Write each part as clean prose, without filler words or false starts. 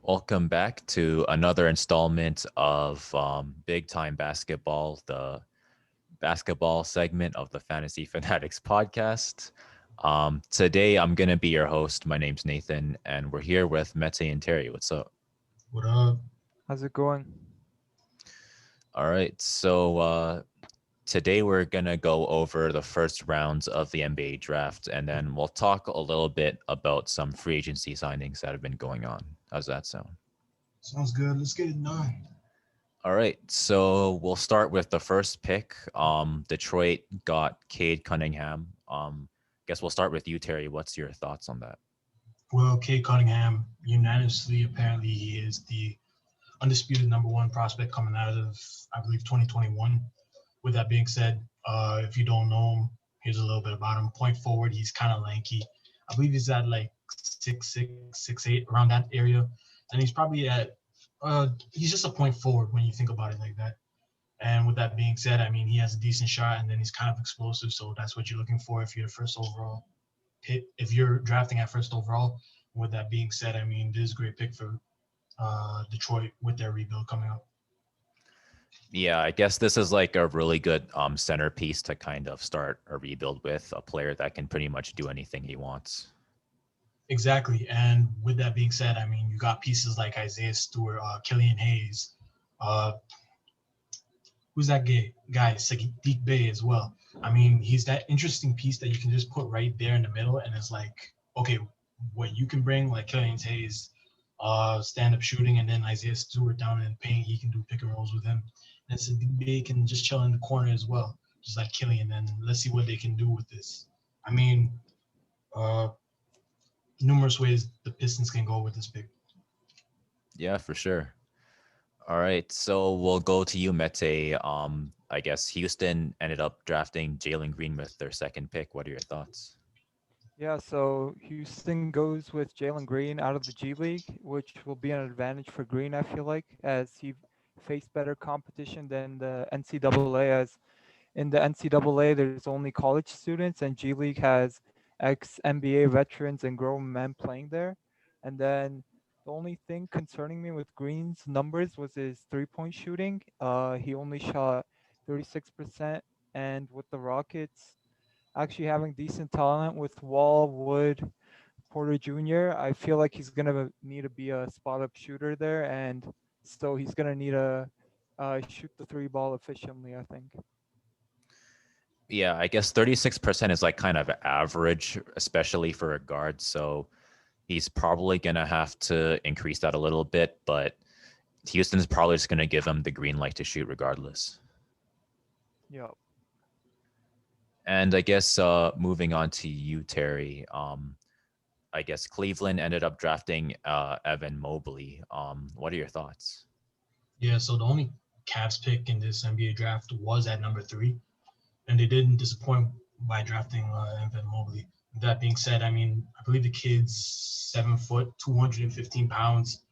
Welcome back to another installment of Big Time Basketball, the basketball segment of the Fantasy Fanatics Podcast. Today, I'm going to be your host. My name's Nathan, and we're here with Mete and Terry. What's up? What up? How's it going? All right. So today, we're going to go over the first rounds of the NBA draft, and then we'll talk a little bit about some free agency signings that have been going on. How's that sound? Sounds good. Let's get it done. All right, so we'll start with the first pick. Detroit got Cade Cunningham. Guess we'll start with you, Terry. What's your thoughts on that? Well, Cade Cunningham, unanimously, apparently he is the undisputed number one prospect coming out of, I believe, 2021. With that being said, if you don't know him, here's a little bit about him. Point forward, he's kind of lanky. I believe he's at like 6'6", 6'8", around that area. And he's probably at he's just a point forward when you think about it like that. And with that being said, I mean, he has a decent shot and then he's kind of explosive. So that's what you're looking for if you're the first overall pick, if you're drafting at first overall. With that being said, I mean, this is a great pick for Detroit with their rebuild coming up. Yeah, I guess this is like a really good centerpiece to kind of start a rebuild with, a player that can pretty much do anything he wants. Exactly. And with that being said, I mean, you got pieces like Isaiah Stewart, Killian Hayes, who's that guy? Sadiq Bey as well. I mean, he's that interesting piece that you can just put right there in the middle, and it's like, okay, what you can bring, like Killian Hayes, stand-up shooting, and then Isaiah Stewart down in the paint, he can do pick and rolls with him. And Sadiq Bey can just chill in the corner as well, just like Killian, and let's see what they can do with this. I mean, numerous ways the Pistons can go with this pick. Yeah, for sure. All right, so we'll go to you, Mete. I guess Houston ended up drafting Jalen Green with their second pick. What are your thoughts? Yeah, so Houston goes with Jalen Green out of the G League, which will be an advantage for Green, I feel like, as he faced better competition than the NCAA. As in the NCAA, there's only college students, and G League has ex-NBA veterans and grown men playing there. And then the only thing concerning me with Green's numbers was his three-point shooting. He only shot 36%, and with the Rockets actually having decent talent with Wall, Wood, Porter Jr., I feel like he's gonna need to be a spot-up shooter there, and so he's gonna need to shoot the three ball efficiently, I think. Yeah, I guess 36% is like kind of average, especially for a guard. So he's probably going to have to increase that a little bit, but Houston's probably just going to give him the green light to shoot regardless. Yeah. And I guess moving on to you, Terry, I guess Cleveland ended up drafting Evan Mobley. What are your thoughts? Yeah, so the only Cavs pick in this NBA draft was at number 3, and they didn't disappoint by drafting Evan Mobley. That being said, I mean, I believe the kid's 7 foot, 215 pounds.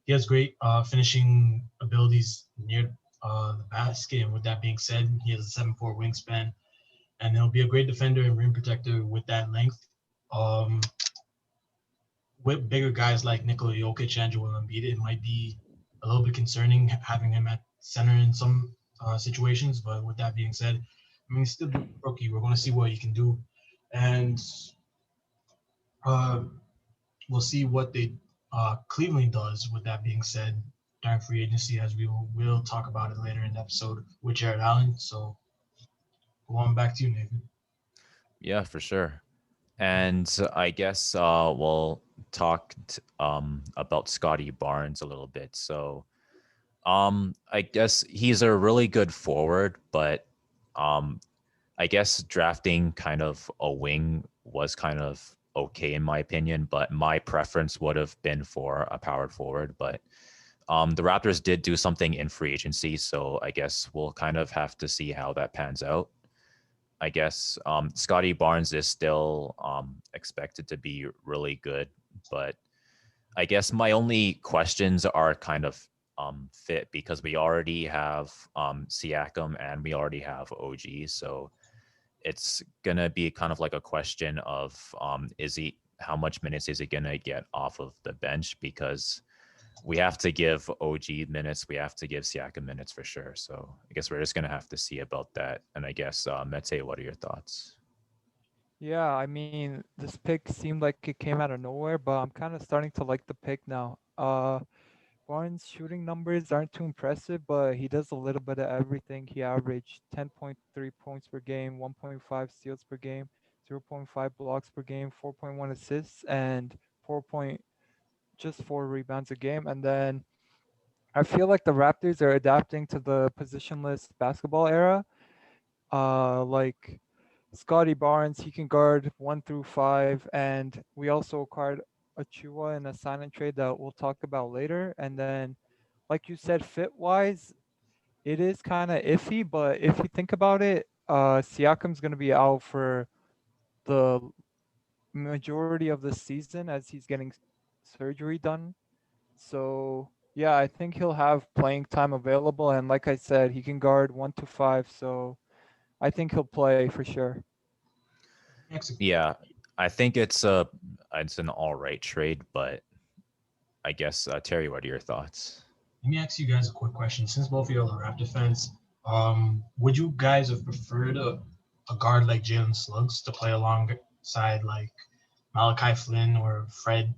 He has great finishing abilities near the basket, and with that being said, he has a 7'4" wingspan, and he'll be a great defender and rim protector with that length. With bigger guys like Nikola Jokic and Joel Embiid, it might be a little bit concerning having him at center in some situations. But with that being said, I mean, he's still a rookie. We're going to see what he can do. And we'll see what Cleveland does with that being said during free agency, as we'll talk about it later in the episode with Jared Allen. So going back to you, Nathan. Yeah, for sure. And I guess we'll talk about Scotty Barnes a little bit. So I guess he's a really good forward, but I guess drafting kind of a wing was kind of okay in my opinion, but my preference would have been for a powered forward. But the Raptors did do something in free agency, so I guess we'll kind of have to see how that pans out. I guess Scotty Barnes is still expected to be really good, but I guess my only questions are kind of fit because we already have Siakam and we already have OG. So it's gonna be kind of like a question of is he how much minutes is he gonna get off of the bench because we have to give OG minutes, we have to give Siakam minutes for sure. So I guess we're just gonna have to see about that. And I guess Mete, what are your thoughts? Yeah, I mean, this pick seemed like it came out of nowhere, but I'm kind of starting to like the pick now. Barnes' shooting numbers aren't too impressive, but he does a little bit of everything. He averaged 10.3 points per game, 1.5 steals per game, 0.5 blocks per game, 4.1 assists, and 4 point just 4 rebounds a game. And then I feel like the Raptors are adapting to the positionless basketball era. Like Scotty Barnes, he can guard 1 through 5, and we also acquired Achua in a sign and trade that we'll talk about later. And then, like you said, fit wise, it is kind of iffy. But if you think about it, Siakam's going to be out for the majority of the season as he's getting surgery done. So yeah, I think he'll have playing time available, and like I said, he can guard 1 to 5. So I think he'll play for sure. Next, Yeah, I think it's an all right trade, but I guess Terry, what are your thoughts? let me ask you guys a quick question. Since both of you are Raptor fans, would you guys have preferred a guard like Jalen Suggs to play alongside like Malachi Flynn or Fred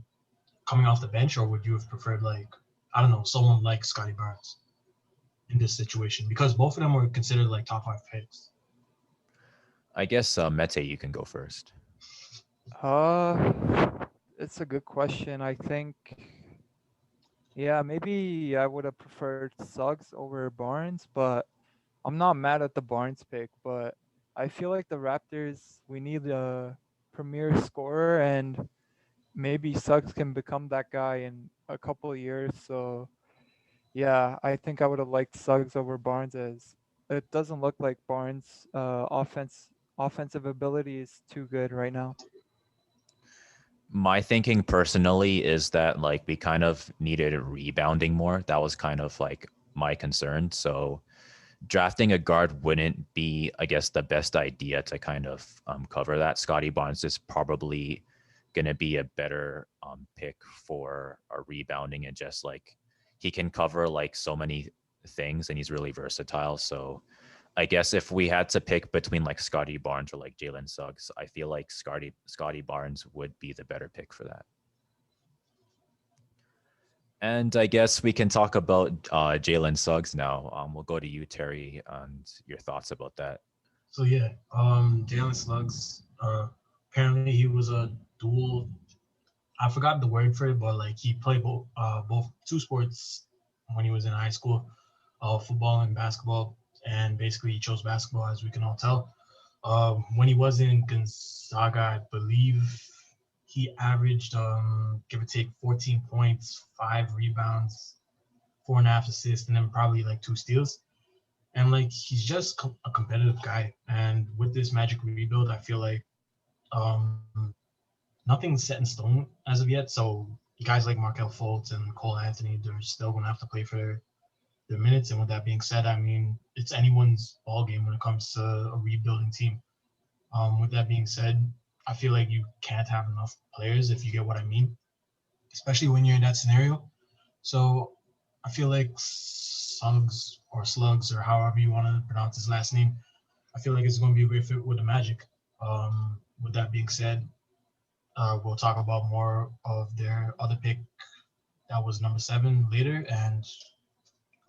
coming off the bench, or would you have preferred like I don't know someone like Scotty Barnes in this situation? Because both of them were considered like top five picks. I guess Mete, you can go first. Uh, it's a good question. I think, yeah, maybe I would have preferred Suggs over Barnes, but I'm not mad at the Barnes pick. But I feel like the Raptors, we need a premier scorer, and maybe Suggs can become that guy in a couple of years. So yeah, I think I would have liked Suggs over Barnes as it doesn't look like Barnes' offensive ability is too good right now. My thinking personally is that like we kind of needed rebounding more. That was kind of like my concern. So drafting a guard wouldn't be, I guess, the best idea to kind of cover that. Scotty Barnes is probably going to be a better pick for a rebounding and just like he can cover like so many things and he's really versatile. So I guess if we had to pick between like Scotty Barnes or like Jalen Suggs, I feel like Scotty Barnes would be the better pick for that. And I guess we can talk about Jalen Suggs now. We'll go to you, Terry, and your thoughts about that. So yeah, Jalen Slugs. Apparently he was a dual. I forgot the word for it, but like he played both two sports when he was in high school, football and basketball, and basically he chose basketball as we can all tell. When he was in Gonzaga, I believe he averaged give or take 14 points, 5 rebounds, 4.5 assists, and then probably like 2 steals. And like he's just a competitive guy. And with this Magic rebuild, I feel like um, nothing's set in stone as of yet. So guys like Markel Fultz and Cole Anthony, they're still going to have to play for their minutes. And with that being said, I mean it's anyone's ball game when it comes to a rebuilding team. With that being said, I feel like you can't have enough players if you get what I mean, especially when you're in that scenario. So I feel like Suggs or Slugs or however you want to pronounce his last name, I feel like it's going to be a great fit with the Magic. With that being said, we'll talk about more of their other pick that was number 7 later, and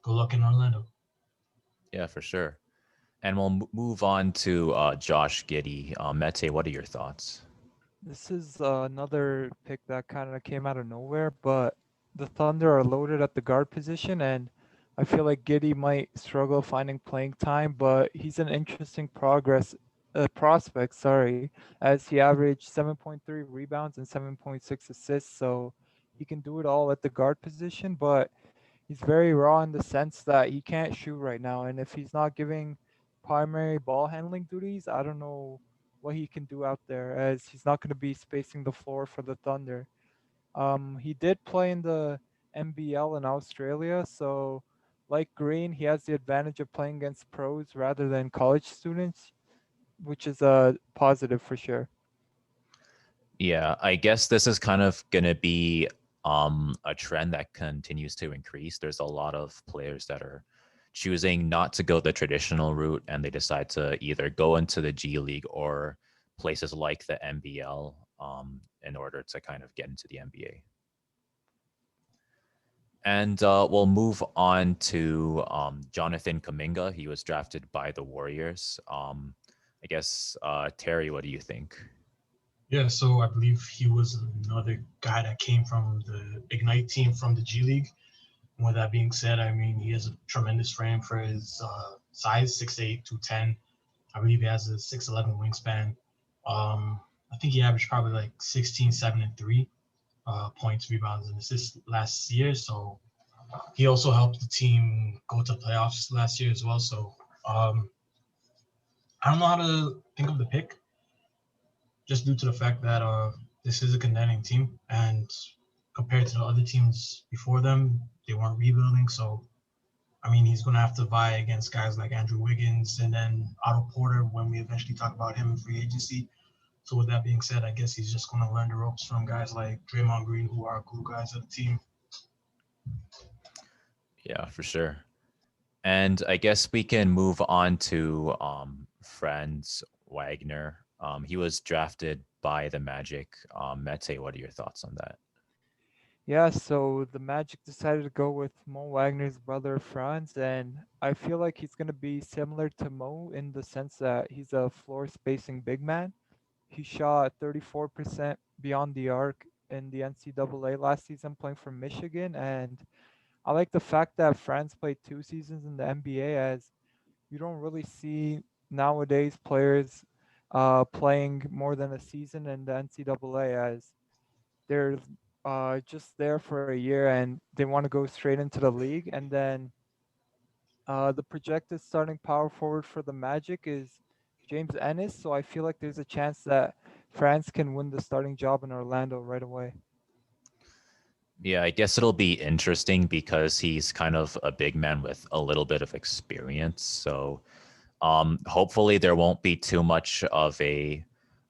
good luck in Orlando. Yeah, for sure. And we'll move on to Josh Giddey. Mete, what are your thoughts? This is another pick that kind of came out of nowhere, but the Thunder are loaded at the guard position, and I feel like Giddy might struggle finding playing time, but he's an interesting prospect, sorry, as he averaged 7.3 rebounds and 7.6 assists, so he can do it all at the guard position, but he's very raw in the sense that he can't shoot right now, and if he's not giving primary ball handling duties, I don't know what he can do out there, as he's not going to be spacing the floor for the Thunder. He did play in the NBL in Australia. So, like Green, he has the advantage of playing against pros rather than college students, which is a positive for sure. Yeah, I guess this is kind of gonna be a trend that continues to increase. There's a lot of players that are choosing not to go the traditional route and they decide to either go into the G League or places like the NBL in order to kind of get into the NBA. And we'll move on to Jonathan Kuminga. He was drafted by the Warriors. I guess, Terry, what do you think? Yeah, so I believe he was another guy that came from the Ignite team from the G League. And with that being said, I mean, he has a tremendous frame for his size, 6'8", 210. I believe he has a 6'11" wingspan. I think he averaged probably like 16, 7, and 3 points, rebounds, and assists last year. So he also helped the team go to playoffs last year as well. So um, I don't know how to think of the pick, just due to the fact that this is a contending team, and compared to the other teams before them, they weren't rebuilding. So I mean, he's going to have to vie against guys like Andrew Wiggins and then Otto Porter when we eventually talk about him in free agency. So with that being said, I guess he's just going to learn the ropes from guys like Draymond Green, who are glue guys of the team. Yeah, for sure. And I guess we can move on to Franz Wagner. He was drafted by the Magic. Mete, what are your thoughts on that? Yeah, so the Magic decided to go with Mo Wagner's brother Franz, and I feel like he's going to be similar to Mo in the sense that he's a floor spacing big man. He shot 34% beyond the arc in the NCAA last season playing for Michigan, and I like the fact that Franz played 2 seasons in the NBA, as you don't really see nowadays players playing more than a season in the NCAA, as they're just there for a year and they want to go straight into the league. And then the projected starting power forward for the Magic is James Ennis. So I feel like there's a chance that France can win the starting job in Orlando right away. Yeah, I guess it'll be interesting because he's kind of a big man with a little bit of experience. So hopefully there won't be too much of a,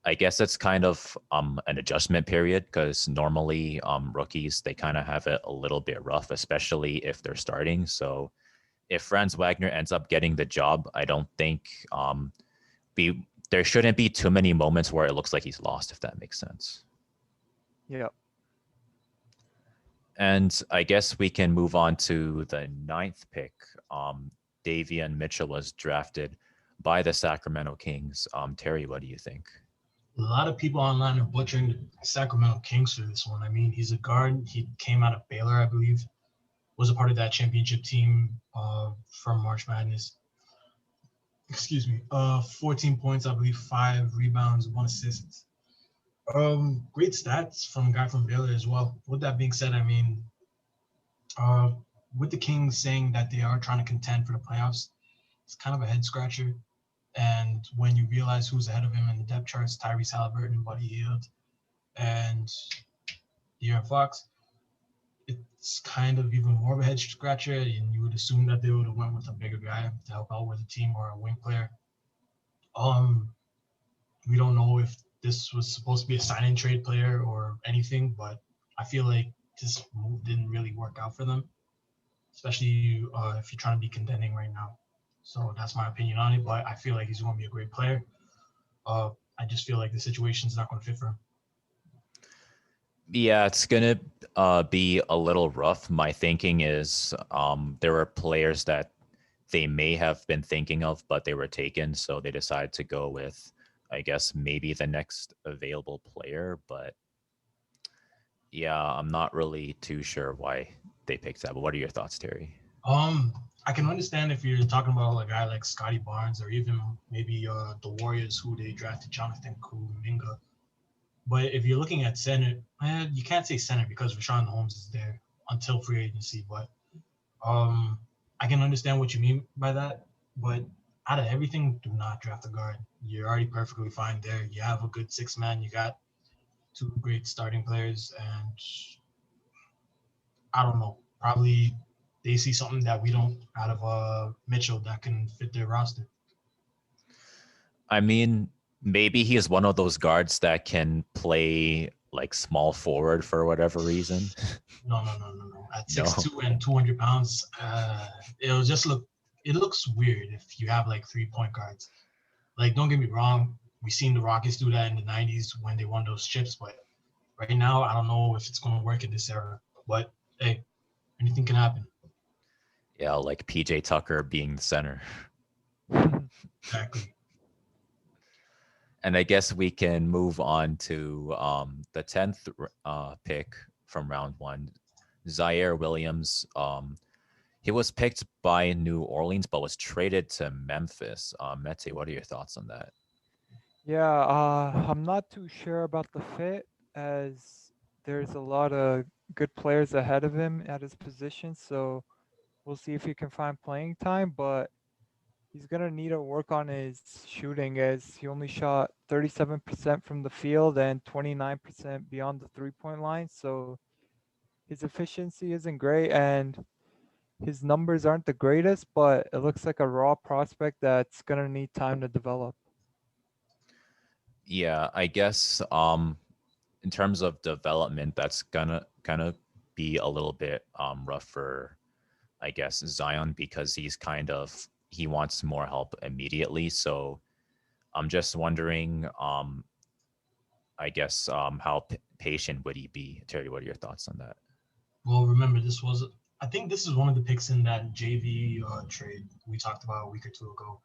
I guess it's kind of an adjustment period because normally rookies, they kind of have it a little bit rough, especially if they're starting. So if Franz Wagner ends up getting the job, I don't think there shouldn't be too many moments where it looks like he's lost, if that makes sense. Yeah. And I guess we can move on to the ninth pick. Davion Mitchell was drafted by the Sacramento Kings. Terry, what do you think? A lot of people online are butchering the Sacramento Kings for this one. I mean, he's a guard. He came out of Baylor, I believe, was a part of that championship team from March Madness. Excuse me. 14 points, I believe, 5 rebounds, 1 assist. Great stats from a guy from Baylor as well. With that being said, I mean, uh, with the Kings saying that they are trying to contend for the playoffs, it's kind of a head scratcher. And when you realize who's ahead of him in the depth charts, Tyrese Halliburton, Buddy Hield, and De'Aaron Fox, it's kind of even more of a head scratcher. And you would assume that they would have went with a bigger guy to help out with the team or a wing player. Um, we don't know if this was supposed to be a sign and trade player or anything, but I feel like this move didn't really work out for them, especially if you're trying to be contending right now. So that's my opinion on it. But I feel like he's going to be a great player. I just feel like the situation's not going to fit for him. Yeah, it's gonna be a little rough. My thinking is there were players that they may have been thinking of, but they were taken, so they decided to go with, I guess, maybe the next available player. But yeah, I'm not really too sure why they picked that. But what are your thoughts, Terry? Um, I can understand if you're talking about a guy like Scotty Barnes or even maybe the Warriors who they drafted Jonathan Kuminga. But if you're looking at center, you can't say center because Rashawn Holmes is there until free agency. But um, I can understand what you mean by that. But out of everything, do not draft a guard. You're already perfectly fine there. You have a good six man. You got two great starting players, and I don't know. Probably they see something that we don't out of Mitchell that can fit their roster. I mean, maybe he is one of those guards that can play like small forward for whatever reason. No, no, no, no, no. At No. 6'2" and 200 pounds, it'll just look. It looks weird if you have like 3 point guards. Like, don't get me wrong. We seen the Rockets do that in the '90s when they won those chips, but right now, I don't know if it's going to work in this era. But hey, anything can happen. Yeah, like PJ Tucker being the center. Exactly. And I guess we can move on to the 10th pick from round one, Zaire Williams. He was picked by New Orleans, but was traded to Memphis. Mete, what are your thoughts on that? Yeah, I'm not too sure about the fit as there's a lot of good players ahead of him at his position. So we'll see if he can find playing time, but he's gonna need to work on his shooting as he only shot 37% from the field and 29% beyond the 3-point line. So his efficiency isn't great and his numbers aren't the greatest, but it looks like a raw prospect that's gonna need time to develop. Yeah, I guess in terms of development, that's gonna be a little bit rough for I guess Zion because he wants more help immediately. So I'm just wondering, I guess how patient would he be? Terry, what are your thoughts on that? Well, remember, I think this is one of the picks in that JV trade we talked about a week or two ago.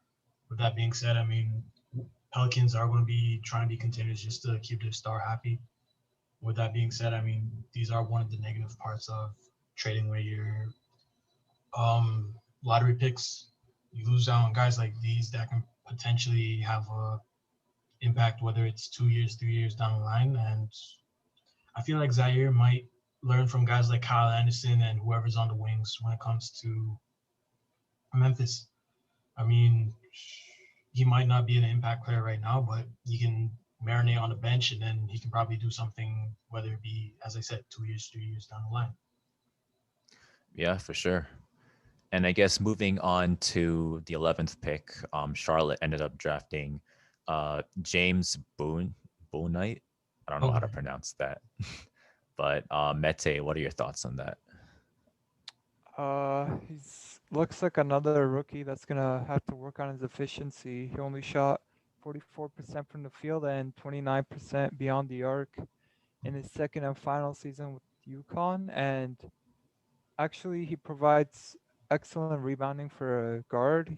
With that being said, I mean, Pelicans are going to be trying to be contenders just to keep their star happy. With that being said, I mean, these are one of the negative parts of trading where your lottery picks, you lose out on guys like these that can potentially have a impact, whether it's 2 years, 3 years down the line. And I feel like Zaire might learn from guys like Kyle Anderson and whoever's on the wings when it comes to Memphis. I mean, he might not be an impact player right now, but he can marinate on the bench and then he can probably do something, whether it be, as I said, 2 years, 3 years down the line. Yeah, for sure. And I guess moving on to the 11th pick, Charlotte ended up drafting James Boone. I don't know how to Okay. pronounce that. But Mete, what are your thoughts on that? He's looks like another rookie that's gonna have to work on his efficiency. He only shot 44% from the field and 29% beyond the arc in his second and final season with UConn. And actually, he provides excellent rebounding for a guard,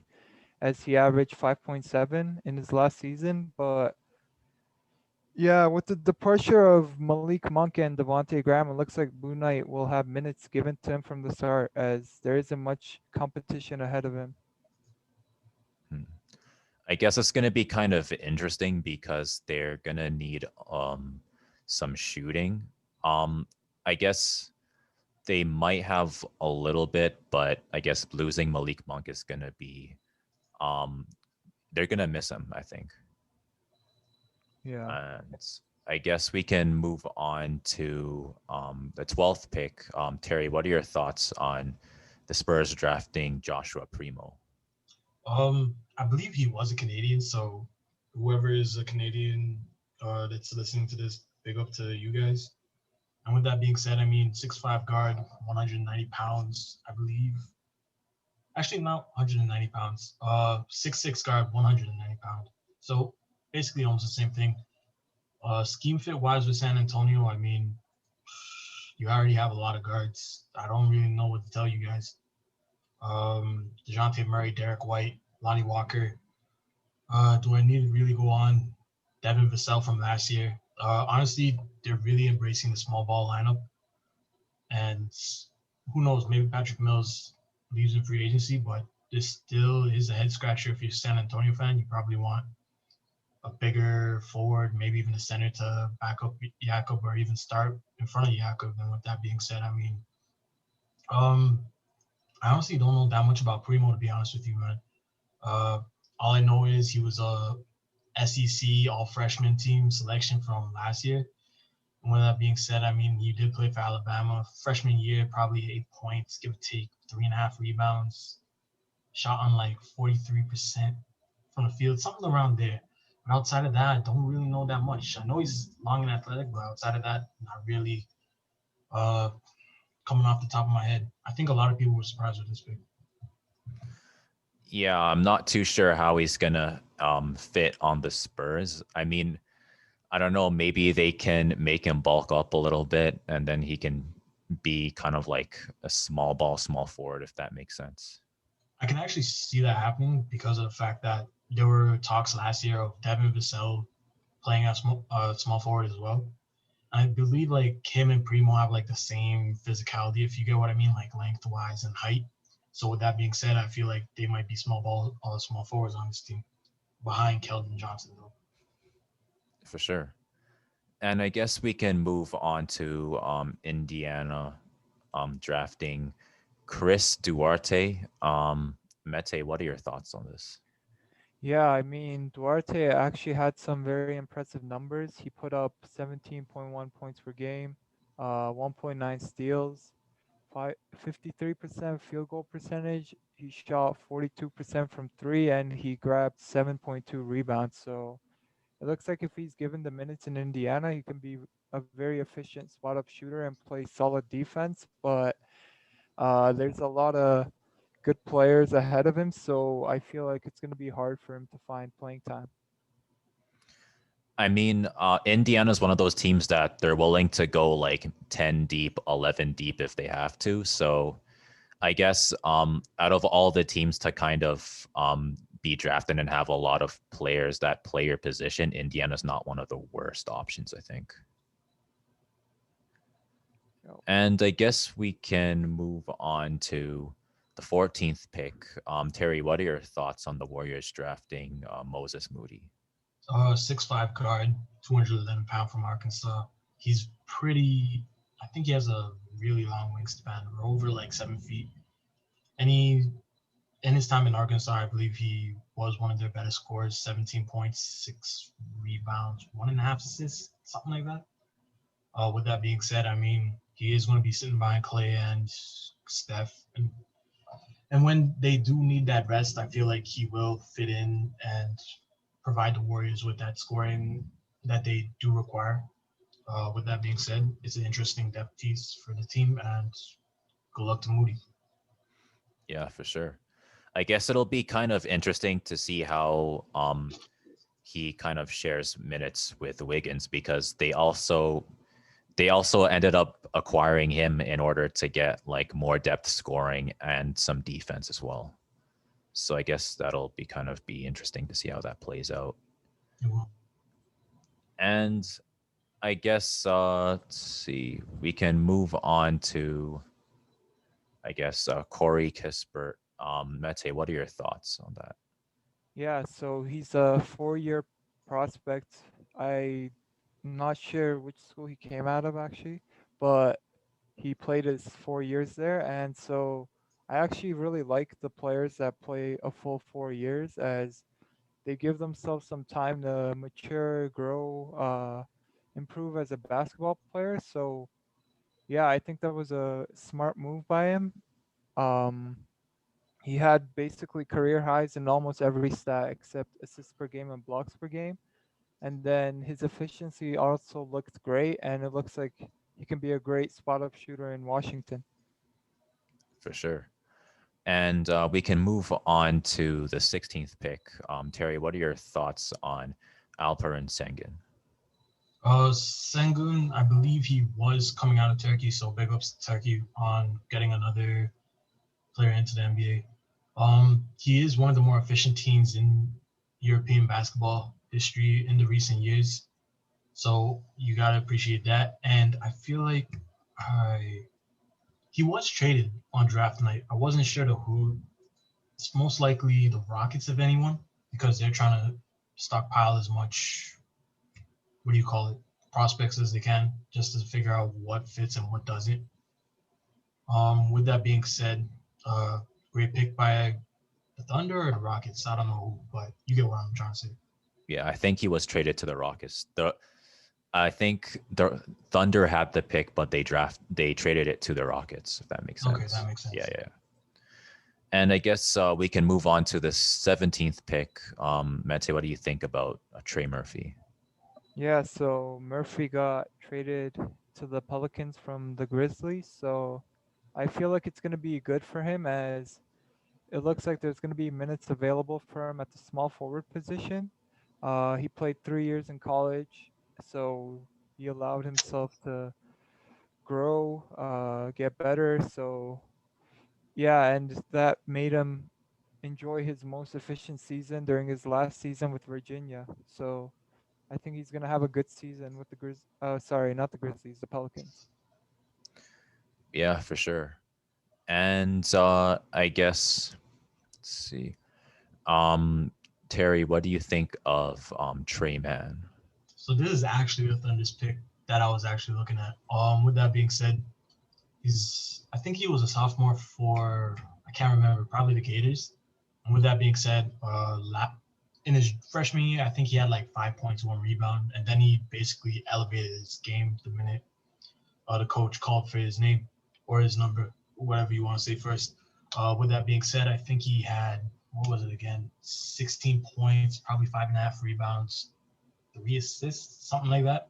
as he averaged 5.7 in his last season. But yeah, with the departure of Malik Monk and Devontae Graham, it looks like Blue Knight will have minutes given to him from the start, as there isn't much competition ahead of him. Hmm. I guess it's going to be kind of interesting because they're going to need some shooting. Um, I guess they might have a little bit, but I guess losing Malik Monk is going to be um, they're going to miss him, I think. Yeah. And I guess we can move on to the 12th pick. Terry, what are your thoughts on the Spurs drafting Joshua Primo? I believe he was a Canadian, so whoever is a Canadian that's listening to this, big up to you guys. And with that being said, I mean, 6'5" guard, 190 pounds, I believe. Actually, not 190 pounds. 6'6" guard, 190 pounds. So basically almost the same thing. Scheme fit wise with San Antonio, I mean, you already have a lot of guards. I don't really know what to tell you guys. DeJounte Murray, Derek White, Lonnie Walker. Do I need to really go on? Devin Vassell from last year. Honestly, they're really embracing the small ball lineup. And who knows, maybe Patrick Mills leaves in free agency, but this still is a head scratcher if you're a San Antonio fan. You probably want a bigger forward, maybe even a center to back up Jakob or even start in front of Jakob. And with that being said, I mean, um, I honestly don't know that much about Primo, to be honest with you, man. Uh, all I know is he was a SEC all freshman team selection from last year. And with that being said, I mean, he did play for Alabama. Freshman year, probably 8 points, give or take, 3.5 rebounds. Shot on like 43% from the field, something around there. But outside of that, I don't really know that much. I know he's long and athletic, but outside of that, not really uh, coming off the top of my head. I think a lot of people were surprised with this pick. Yeah, I'm not too sure how he's gonna fit on the Spurs. I mean, I don't know. Maybe they can make him bulk up a little bit, and then he can be kind of like a small ball, small forward, if that makes sense. I can actually see that happening because of the fact that there were talks last year of Devin Vassell playing as small forward as well. I believe like him and Primo have like the same physicality, if you get what I mean, like lengthwise and height. So with that being said, I feel like they might be small forwards on this team behind Keldon Johnson though. For sure. And I guess we can move on to Indiana drafting Chris Duarte. Mete, what are your thoughts on this? Yeah, I mean, Duarte actually had some very impressive numbers. He put up 17.1 points per game, 1.9 steals, 53% field goal percentage. He shot 42% from three, and he grabbed 7.2 rebounds. So it looks like if he's given the minutes in Indiana, he can be a very efficient spot up shooter and play solid defense. But there's a lot of good players ahead of him, so I feel like it's going to be hard for him to find playing time. I mean, Indiana's one of those teams that they're willing to go like 10 deep, 11 deep if they have to. So I guess out of all the teams to kind of be drafted and have a lot of players that play your position, Indiana's not one of the worst options, I think. Yo. And I guess we can move on to the 14th pick. Terry, what are your thoughts on the Warriors drafting Moses Moody? 6'5" guard, 211 pound from Arkansas. He's pretty. I think he has a really long wingspan, over like 7 feet. And in his time in Arkansas, I believe he was one of their better scorers. 17 points, 6 rebounds, 1.5 assists, something like that. With that being said, I mean he is going to be sitting behind Clay and Steph, and when they do need that rest, I feel like he will fit in and provide the Warriors with that scoring that they do require. With that being said, it's an interesting depth piece for the team, and good luck to Moody. Yeah, for sure. I guess it'll be kind of interesting to see how he kind of shares minutes with Wiggins because they also ended up acquiring him in order to get like more depth scoring and some defense as well. So I guess that'll be interesting to see how that plays out. And I guess let's see, we can move on to Corey Kispert. Mete, what are your thoughts on that? Yeah, so he's a 4-year prospect. I'm not sure which school he came out of actually, but he played his 4 years there, and so I actually really like the players that play a full 4 years as they give themselves some time to mature, grow, improve as a basketball player. So yeah, I think that was a smart move by him. Um, he had basically career highs in almost every stat except assists per game and blocks per game. And then his efficiency also looked great, and it looks like he can be a great spot up shooter in Washington. For sure. And we can move on to the 16th pick. Terry, what are your thoughts on Alperen Sengun? Sengun, I believe he was coming out of Turkey, so big ups to Turkey on getting another player into the NBA. He is one of the more efficient teams in European basketball history in the recent years. So you gotta appreciate that. And I feel like he was traded on draft night. I wasn't sure to who. It's most likely the Rockets, if anyone, because they're trying to stockpile as much, what do you call it, prospects as they can, just to figure out what fits and what doesn't. With that being said, great pick by the Thunder or the Rockets. I don't know who, but you get what I'm trying to say. Yeah, I think he was traded to the Rockets. I think the Thunder had the pick, but they traded it to the Rockets, if that makes Okay, that sense. makes Yeah, sense. yeah. And I guess we can move on to the 17th pick. Mete, what do you think about Trey Murphy? Yeah, so Murphy got traded to the Pelicans from the Grizzlies, so I feel like it's going to be good for him as it looks like there's going to be minutes available for him at the small forward position. He played 3 years in college, so he allowed himself to grow, get better. So, yeah, and that made him enjoy his most efficient season during his last season with Virginia. So, I think he's gonna have a good season with the sorry, not the Grizzlies, the Pelicans. Yeah, for sure. And I guess let's see. Um, Terry, what do you think of Trey Man? So this is actually the Thunder's pick that I was actually looking at. With that being said, I think he was a sophomore for I can't remember, probably the Gators. And with that being said, in his freshman year, I think he had like 5 points, 1 rebound, and then he basically elevated his game the minute the coach called for his name or his number, whatever you want to say first. With that being said, I think he had what was it again? 16 points, probably 5.5 rebounds, 3 assists, something like that.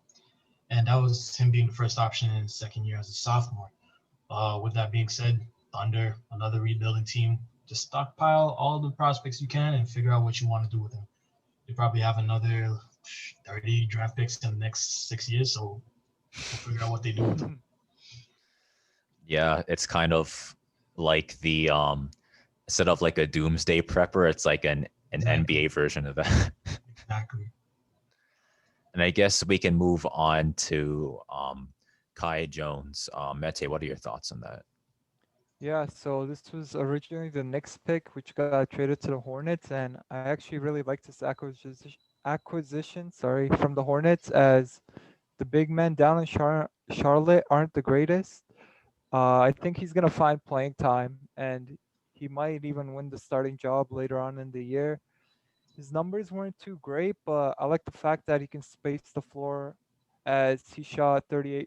And that was him being the first option in his second year as a sophomore. With that being said, Thunder, another rebuilding team, just stockpile all the prospects you can and figure out what you want to do with them. They probably have another 30 draft picks in the next 6 years, so we'll figure out what they do with them. Yeah, it's kind of like the instead of like a doomsday prepper, it's like an Exactly. NBA version of that. Exactly. And I guess we can move on to Kai Jones. Mete, what are your thoughts on that? Yeah, so this was originally the Knicks pick, which got traded to the Hornets, and I actually really liked this acquisition, sorry, from the Hornets, as the big men down in Charlotte aren't the greatest. I think he's gonna find playing time, and he might even win the starting job later on in the year. His numbers weren't too great, but I like the fact that he can space the floor as he shot 38%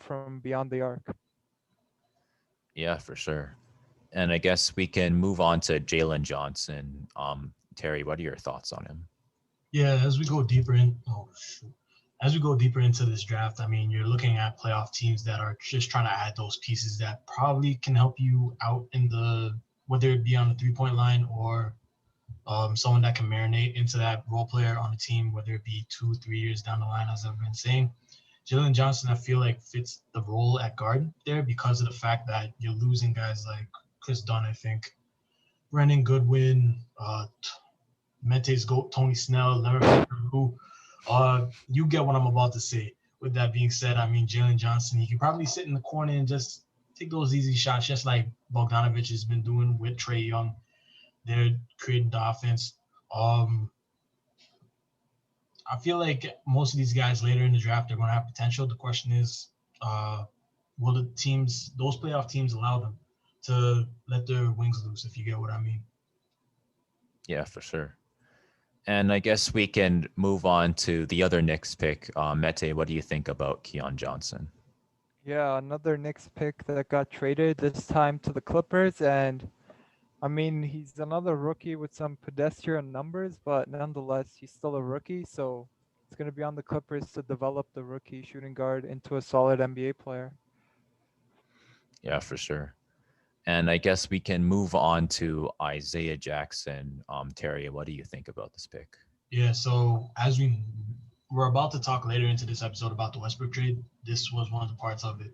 from beyond the arc. Yeah, for sure. And I guess we can move on to Jalen Johnson. Terry, what are your thoughts on him? Yeah, as we go deeper in, oh shoot, as we go deeper into this draft, I mean, you're looking at playoff teams that are just trying to add those pieces that probably can help you out in the whether it be on the 3 point line or someone that can marinate into that role player on the team, whether it be 2, 3 years down the line, as I've been saying. Jalen Johnson, I feel like fits the role at guard there because of the fact that you're losing guys like Chris Dunn, I think, Brendan Goodwin, Mente's GOAT, Tony Snell, Leonard Walker, who you get what I'm about to say. With that being said, I mean, Jalen Johnson, he can probably sit in the corner and just take those easy shots, just like Bogdanovich has been doing with Trey Young. They're creating the offense. Um, I feel like most of these guys later in the draft are going to have potential. The question is, uh, will the teams, those playoff teams, allow them to let their wings loose? If you get what I mean. Yeah, for sure. And I guess we can move on to the other Knicks pick. Mete, what do you think about Keon Johnson? Yeah, another Knicks pick that got traded, this time to the Clippers. And I mean, he's another rookie with some pedestrian numbers, but nonetheless, he's still a rookie. So it's going to be on the Clippers to develop the rookie shooting guard into a solid NBA player. Yeah, for sure. And I guess we can move on to Isaiah Jackson. Terry, what do you think about this pick? Yeah, so as we're about to talk later into this episode about the Westbrook trade, this was one of the parts of it.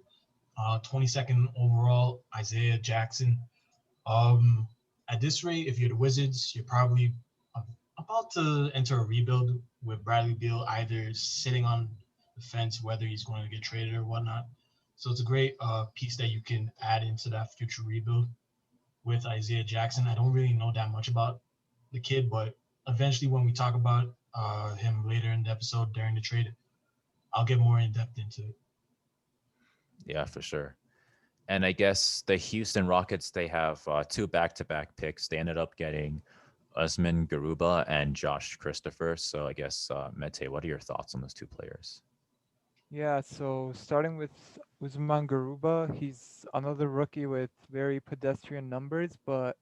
22nd overall, Isaiah Jackson. Um, at this rate, if you're the Wizards, you're probably about to enter a rebuild with Bradley Beal either sitting on the fence, whether he's going to get traded or whatnot. So it's a great piece that you can add into that future rebuild with Isaiah Jackson. I don't really know that much about the kid, but eventually when we talk about him later in the episode during the trade, I'll get more in depth into it. Yeah, for sure. And I guess the Houston Rockets, they have two back-to-back picks. They ended up getting Usman Garuba and Josh Christopher. So I guess, Mete, what are your thoughts on those two players? Yeah, so starting with Usman Garuba, he's another rookie with very pedestrian numbers, but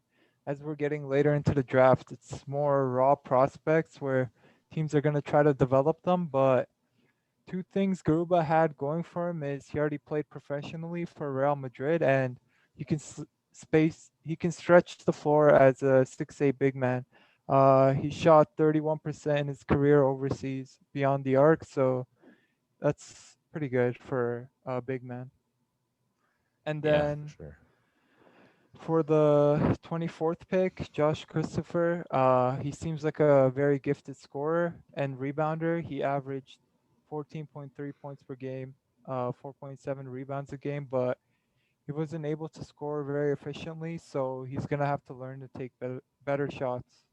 as we're getting later into the draft, it's more raw prospects where teams are going to try to develop them. But two things Garuba had going for him is he already played professionally for Real Madrid, and he can he can stretch the floor as a 6'8" big man. He shot 31% in his career overseas beyond the arc, so that's pretty good for a big man. And Yeah, for then sure. for the 24th pick, Josh Christopher, he seems like a very gifted scorer and rebounder. He averaged 14.3 points per game, 4.7 rebounds a game, but he wasn't able to score very efficiently, so he's going to have to learn to take better shots.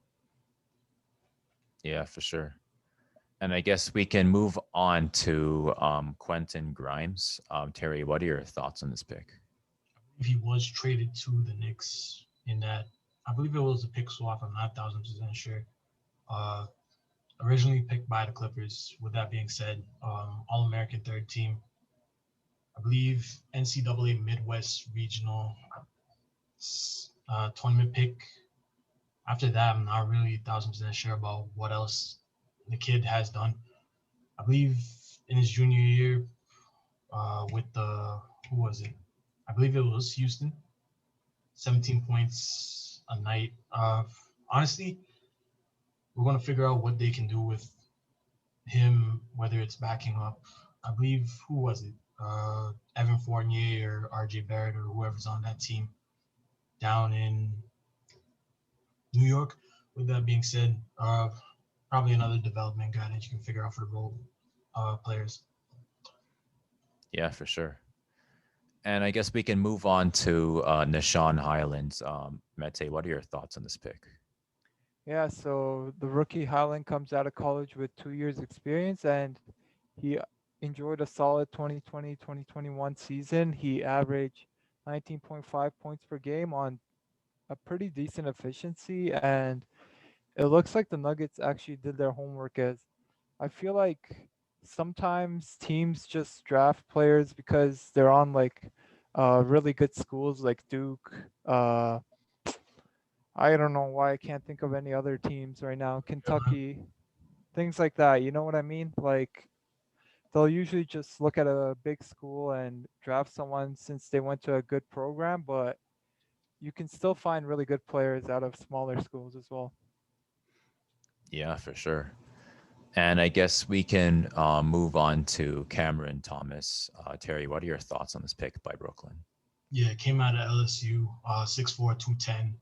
Yeah, for sure. And I guess we can move on to Quentin Grimes. Terry, what are your thoughts on this pick? If he was traded to the Knicks in that, I believe it was a pick swap. I'm not 1,000% sure. Uh, Originally picked by the Clippers. With that being said, All American third team. I believe NCAA Midwest Regional tournament pick. After that, I'm not really 1,000% sure about what else the kid has done. I believe in his junior year, with the who was it? I believe it was Houston. 17 points a night. Honestly, we're gonna figure out what they can do with him, whether it's backing up. I believe who was it? Evan Fournier or RJ Barrett or whoever's on that team down in New York. With that being said, probably another development guy that you can figure out for the role players. Yeah, for sure. And I guess we can move on to Nishan Highlands. Mete, what are your thoughts on this pick? Yeah, so the rookie Highland comes out of college with 2 years experience, and he enjoyed a solid 2020-2021 season. He averaged 19.5 points per game on a pretty decent efficiency, and it looks like the Nuggets actually did their homework. As I feel like sometimes teams just draft players because they're on like really good schools like Duke. I don't know why I can't think of any other teams right now. Kentucky, things like that. You know what I mean? Like they'll usually just look at a big school and draft someone since they went to a good program, but you can still find really good players out of smaller schools as well. Yeah, for sure. And I guess we can move on to Cameron Thomas. Terry, what are your thoughts on this pick by Brooklyn? Yeah, came out of LSU, 6'4", 210.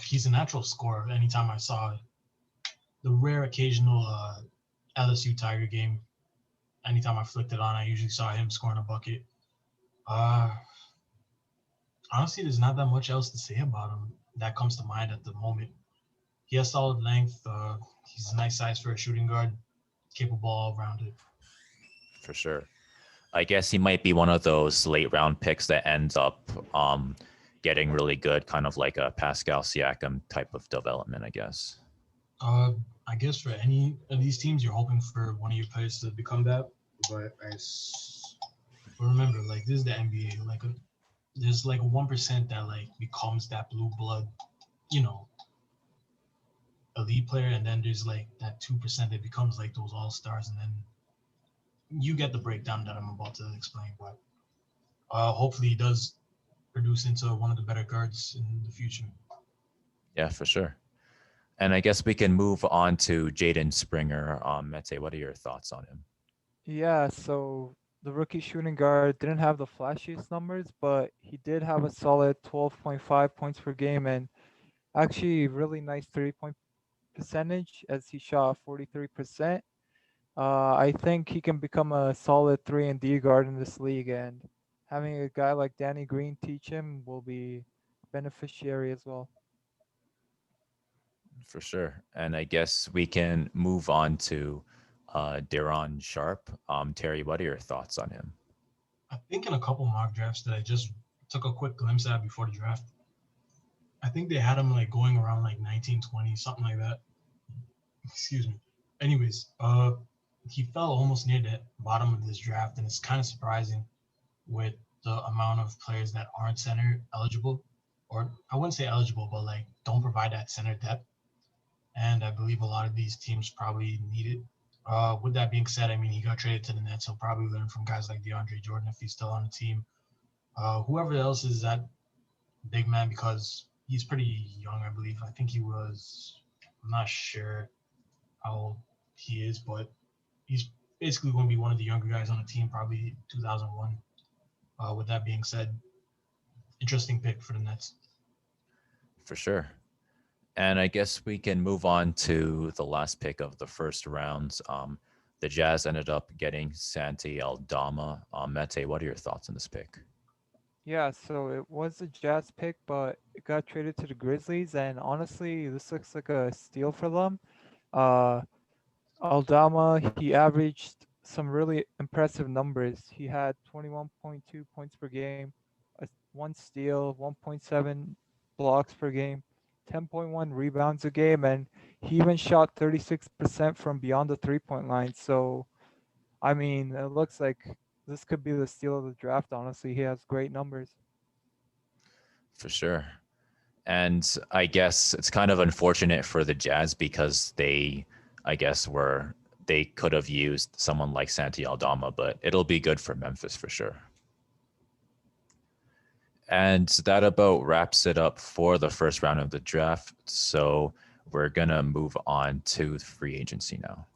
He's a natural scorer. Anytime I saw the rare occasional LSU Tiger game, anytime I flicked it on, I usually saw him scoring a bucket. Uh, Honestly, there's not that much else to say about him that comes to mind at the moment. He has solid length. He's a nice size for a shooting guard, capable all rounded. For sure. I guess he might be one of those late round picks that ends up getting really good, kind of like a Pascal Siakam type of development, I guess. Uh, I guess for any of these teams, you're hoping for one of your players to become that. But but remember, like this is the NBA. There's like a 1% that like becomes that blue blood, you know, elite player, and then there's like that 2% that becomes like those all stars, and then you get the breakdown that I'm about to explain. But hopefully, he does produce into one of the better guards in the future. Yeah, for sure. And I guess we can move on to Jaden Springer. Mete, what are your thoughts on him? Yeah, so the rookie shooting guard didn't have the flashiest numbers, but he did have a solid 12.5 points per game and actually really nice 3-point percentage as he shot 43%. I think he can become a solid 3 and D guard in this league, and having a guy like Danny Green teach him will be beneficiary as well. For sure. And I guess we can move on to Deron Sharp. Terry, what are your thoughts on him? I think in a couple mock drafts that I just took a quick glimpse at before the draft, I think they had him like going around like 1920, something like that. Excuse me. Anyways, he fell almost near the bottom of this draft, and it's kind of surprising with the amount of players that aren't center eligible, or I wouldn't say eligible, but like don't provide that center depth. And I believe a lot of these teams probably need it. With that being said, I mean, he got traded to the Nets. He'll probably learn from guys like DeAndre Jordan if he's still on the team. Whoever else is that big man, because he's pretty young, I believe. I think he was, I'm not sure how old he is, but he's basically going to be one of the younger guys on the team, probably 2001. With that being said, interesting pick for the Nets. For sure. And I guess we can move on to the last pick of the first round. The Jazz ended up getting Santi Aldama. Mete, what are your thoughts on this pick? Yeah, so it was a Jazz pick, but it got traded to the Grizzlies, and honestly, this looks like a steal for them. Uh, Aldama, he averaged some really impressive numbers. He had 21.2 points per game, one steal, 1.7 blocks per game, 10.1 rebounds a game, and he even shot 36% from beyond the three-point line. So, I mean, it looks like this could be the steal of the draft, honestly. He has great numbers. For sure. And I guess it's kind of unfortunate for the Jazz because I guess, they could have used someone like Santi Aldama, but it'll be good for Memphis for sure. And that about wraps it up for the first round of the draft. So we're going to move on to free agency now.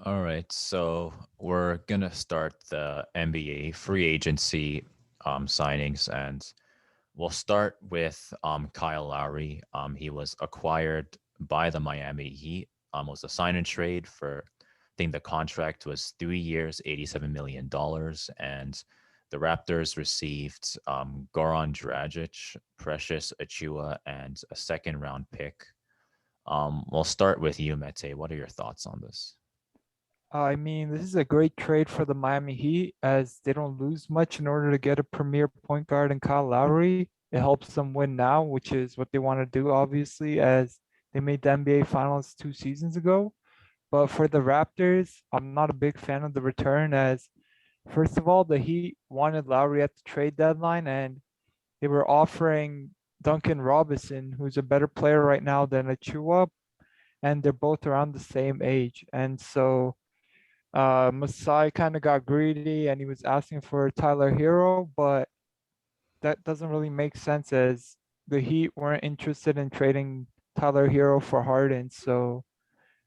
All right. So we're going to start the NBA free agency signings. And we'll start with Kyle Lowry. He was acquired by the Miami Heat. Was a sign and trade for, I think the contract was 3 years, $87 million. And the Raptors received Goran Dragic, Precious Achua, and a second round pick. We'll start with you, Mete. What are your thoughts on this? I mean, this is a great trade for the Miami Heat as they don't lose much in order to get a premier point guard in Kyle Lowry. It helps them win now, which is what they want to do, obviously, as they made the NBA Finals 2 seasons ago. But for the Raptors, I'm not a big fan of the return as, first of all, the Heat wanted Lowry at the trade deadline and they were offering Duncan Robinson, who's a better player right now than Achua, and they're both around the same age. And so Masai kind of got greedy and he was asking for Tyler Hero, but that doesn't really make sense as the Heat weren't interested in trading Tyler Hero for Harden, so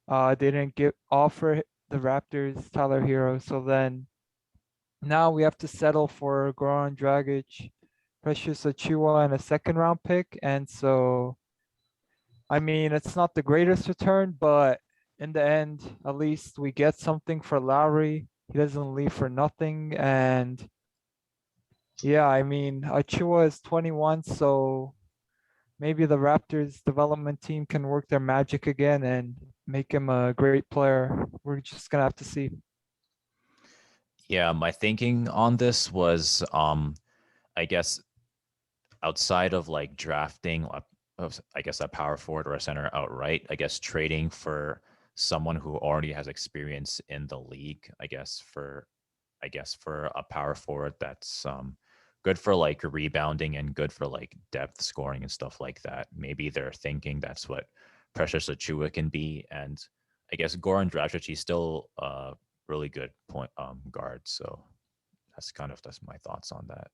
they didn't offer the Raptors Tyler Hero. So then now we have to settle for Goran Dragic, Precious Achua, and a second round pick. And so, I mean, it's not the greatest return, but in the end, at least we get something for Lowry. He doesn't leave for nothing. And yeah, I mean, Achua is 21, so maybe the Raptors development team can work their magic again and make him a great player. We're just gonna have to see. Yeah, my thinking on this was, I guess, outside of like drafting, I guess, a power forward or a center outright, I guess trading for someone who already has experience in the league, for a power forward that's good for like rebounding and good for like depth scoring and stuff like that. Maybe they're thinking that's what Precious Achua can be, and I guess Goran Dragic, he's still a really good point guard. So that's my thoughts on that.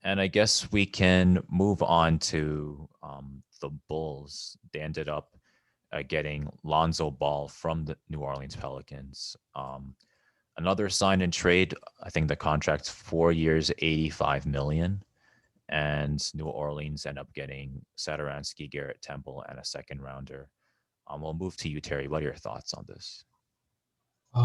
And I guess we can move on to the Bulls. They ended up getting Lonzo Ball from the New Orleans Pelicans. Another sign and trade. I think the contract's 4 years, $85 million. And New Orleans end up getting Satoransky, Garrett Temple, and a second rounder. We'll move to you, Terry. What are your thoughts on this?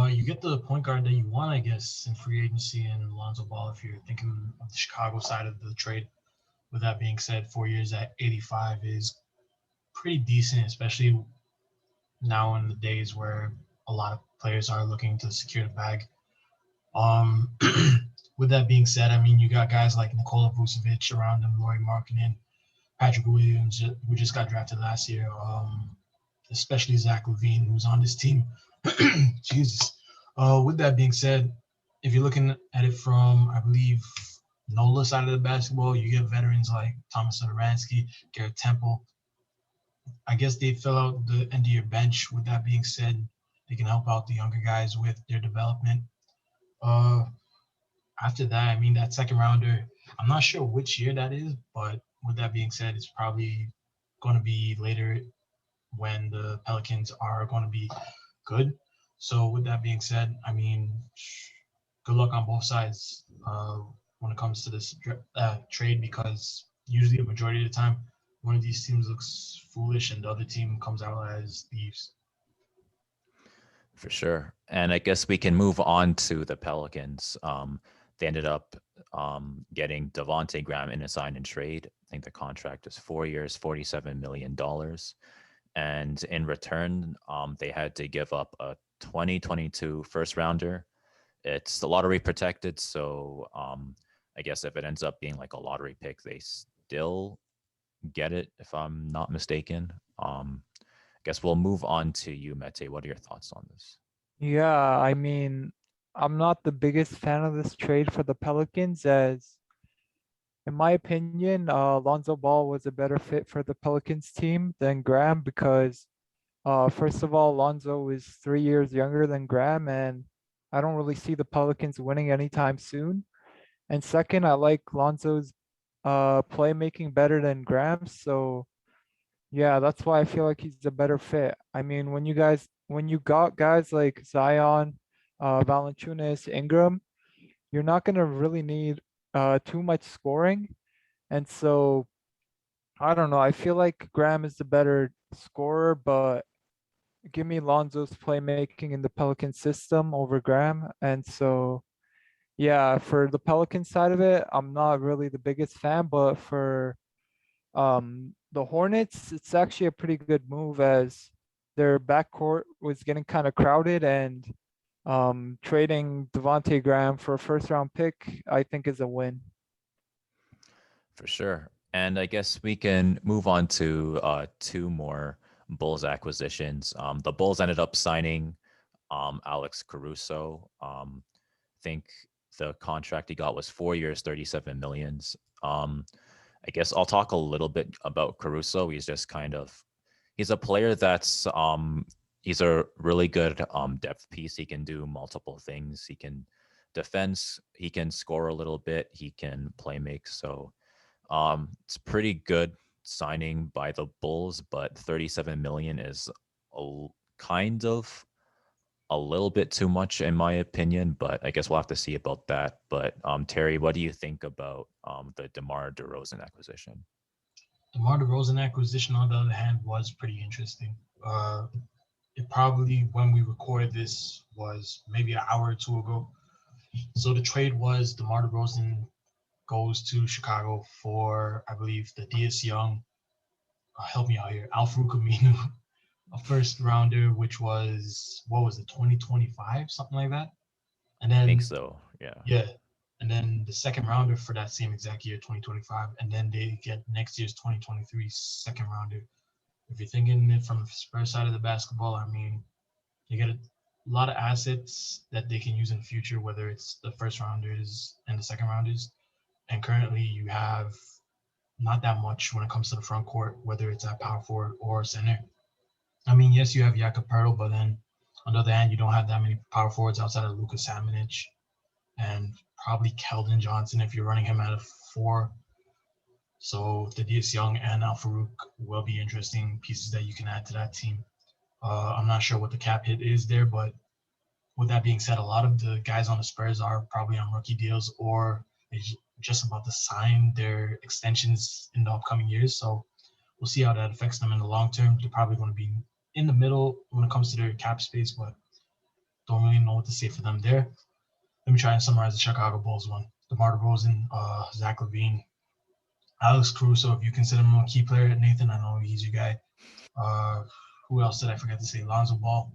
You get the point guard that you want, I guess, in free agency and Lonzo Ball if you're thinking of the Chicago side of the trade. With that being said, 4 years at 85 is pretty decent, especially now in the days where a lot of players are looking to secure the bag. Um, with that being said, I mean, you got guys like Nikola Vucevic around him, Lauri Markkanen, Patrick Williams, who just got drafted last year. especially Zach Levine, who's on this team. Jesus. With that being said, if you're looking at it from, I believe, NOLA side of the basketball, you get veterans like Thomas Satoransky, Garrett Temple. I guess they fill out the end of your bench. With that being said, they can help out the younger guys with their development. Uh, After that, I mean, that second rounder, I'm not sure which year that is, but with that being said, it's probably going to be later when the Pelicans are going to be good. So with that being said, I mean, good luck on both sides when it comes to this trade, because usually the majority of the time, one of these teams looks foolish and the other team comes out as thieves. For sure. And I guess we can move on to the Pelicans. They ended up getting Devontae Graham in a sign and trade. I think the contract is 4 years, $47 million. And in return, they had to give up a 2022 first rounder. It's the lottery protected. So I guess if it ends up being like a lottery pick, they still get it, if I'm not mistaken. I guess we'll move on to you, Mete. What are your thoughts on this? Yeah, I mean, I'm not the biggest fan of this trade for the Pelicans, as in my opinion, Lonzo Ball was a better fit for the Pelicans team than Graham because, first of all, Lonzo is 3 years younger than Graham, and I don't really see the Pelicans winning anytime soon. And second, I like Lonzo's playmaking better than Graham's, so yeah, that's why I feel like he's a better fit. I mean, when you got guys like Zion, Valanciunas, Ingram, you're not gonna really need too much scoring. And so I don't know. I feel like Graham is the better scorer, but give me Lonzo's playmaking in the Pelican system over Graham. And so yeah, for the Pelican side of it, I'm not really the biggest fan, but for the Hornets, it's actually a pretty good move as their backcourt was getting kind of crowded, and trading Devontae Graham for a first round pick, I think is a win. For sure. And I guess we can move on to two more Bulls acquisitions. The Bulls ended up signing Alex Caruso. I think the contract he got was 4 years, 37 millions. I guess I'll talk a little bit about Caruso. He's a player that's he's a really good depth piece. He can do multiple things. He can defense, he can score a little bit, he can play make. So it's pretty good signing by the Bulls, but 37 million is kind of a little bit too much in my opinion, but I guess we'll have to see about that. But Terry, what do you think about the DeMar DeRozan acquisition? DeMar DeRozan acquisition, on the other hand, was pretty interesting. It probably, when we recorded this, was maybe an hour or two ago. So the trade was DeMar DeRozan goes to Chicago for, I believe, the Diaz Young, help me out here, Al-Farouq Aminu, a first rounder, which was, what was it, 2025, something like that? And I think then, so. Yeah. yeah, and then the second rounder for that same exact year, 2025, and then they get next year's 2023 second rounder. If you're thinking it from the Spurs side of the basketball, I mean, you get a lot of assets that they can use in the future, whether it's the first rounders and the second rounders. And currently, you have not that much when it comes to the front court, whether it's at power forward or center. I mean, yes, you have Jakob Pertl, but then on the other hand, you don't have that many power forwards outside of Lucas Samanic and probably Keldon Johnson if you're running him at a four. So Thaddeus Young and Al Farouk will be interesting pieces that you can add to that team. I'm not sure what the cap hit is there, but with that being said, a lot of the guys on the Spurs are probably on rookie deals or just about to sign their extensions in the upcoming years. So we'll see how that affects them in the long term. They're probably going to be in the middle when it comes to their cap space, but don't really know what to say for them there. Let me try and summarize the Chicago Bulls one. DeMar DeRozan, Zach LaVine, Alex Caruso, if you consider him a key player, Nathan, I know he's your guy. Who else did I forget to say? Lonzo Ball,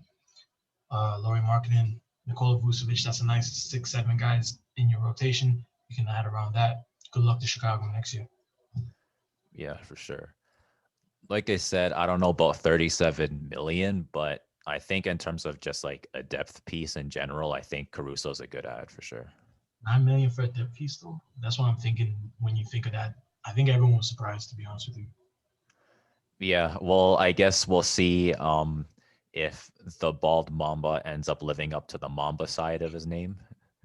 Laurie Markkinen, Nikola Vucevic. That's a nice 6-7 guys in your rotation. You can add around that. Good luck to Chicago next year. Yeah, for sure. like I said, I don't know about 37 million, but I think in terms of just like a depth piece in general, I think Caruso's a good ad for sure. 9 million for a depth piece, though. That's what I'm thinking when you think of that. I think everyone was surprised, to be honest with you. Yeah, well, I guess we'll see if the bald Mamba ends up living up to the Mamba side of his name.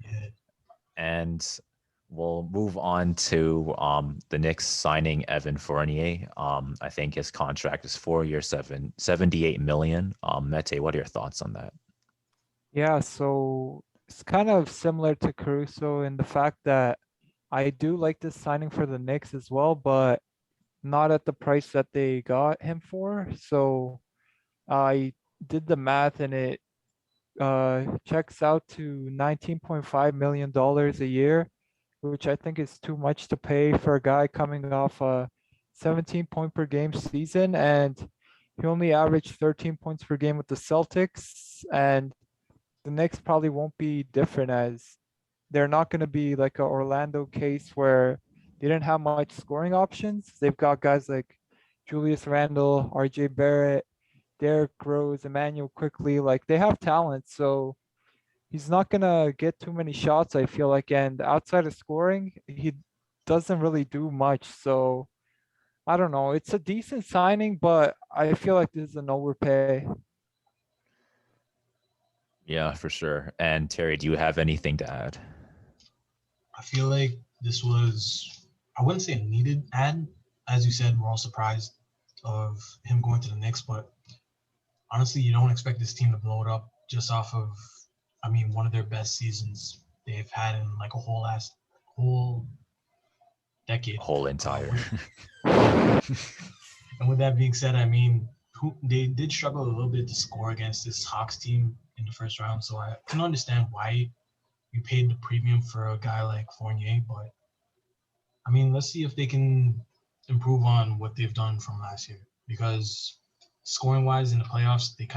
Yeah. And we'll move on to the Knicks signing Evan Fournier. I think his contract is 4 years, 78 million. Mete, what are your thoughts on that? Yeah, so it's kind of similar to Caruso in the fact that I do like this signing for the Knicks as well, but not at the price that they got him for. So I did the math and it checks out to $19.5 million a year, which I think is too much to pay for a guy coming off a 17 point per game season. And he only averaged 13 points per game with the Celtics. And the Knicks probably won't be different, as they're not going to be like a Orlando case where they didn't have much scoring options. They've got guys like Julius Randle, RJ Barrett, Derrick Rose, Emmanuel Quickly. Like they have talent, so he's not gonna get too many shots, I feel like. And outside of scoring, he doesn't really do much. So I don't know. It's a decent signing, but I feel like this is an overpay. Yeah, for sure. And Terry, do you have anything to add? I feel like this was, I wouldn't say a needed ad. As you said, we're all surprised of him going to the Knicks, but honestly, you don't expect this team to blow it up just off of, I mean, one of their best seasons they've had in like a whole decade. Whole entire. Yeah. And with that being said, I mean, they did struggle a little bit to score against this Hawks team in the first round, so I can understand why you paid the premium for a guy like Fournier. But I mean, let's see if they can improve on what they've done from last year, because scoring wise in the playoffs, they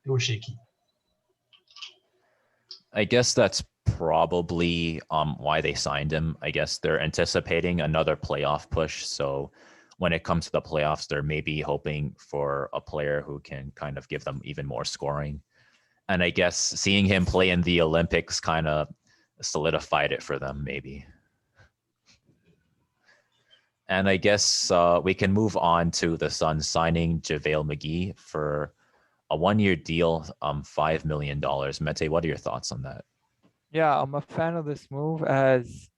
were shaky. I guess that's probably why they signed him. I guess they're anticipating another playoff push. So when it comes to the playoffs, they're maybe hoping for a player who can kind of give them even more scoring. And I guess seeing him play in the Olympics kind of solidified it for them, maybe. And I guess we can move on to the Suns signing JaVale McGee for a 1 year deal, $5 million. Mete, what are your thoughts on that? Yeah, I'm a fan of this move, as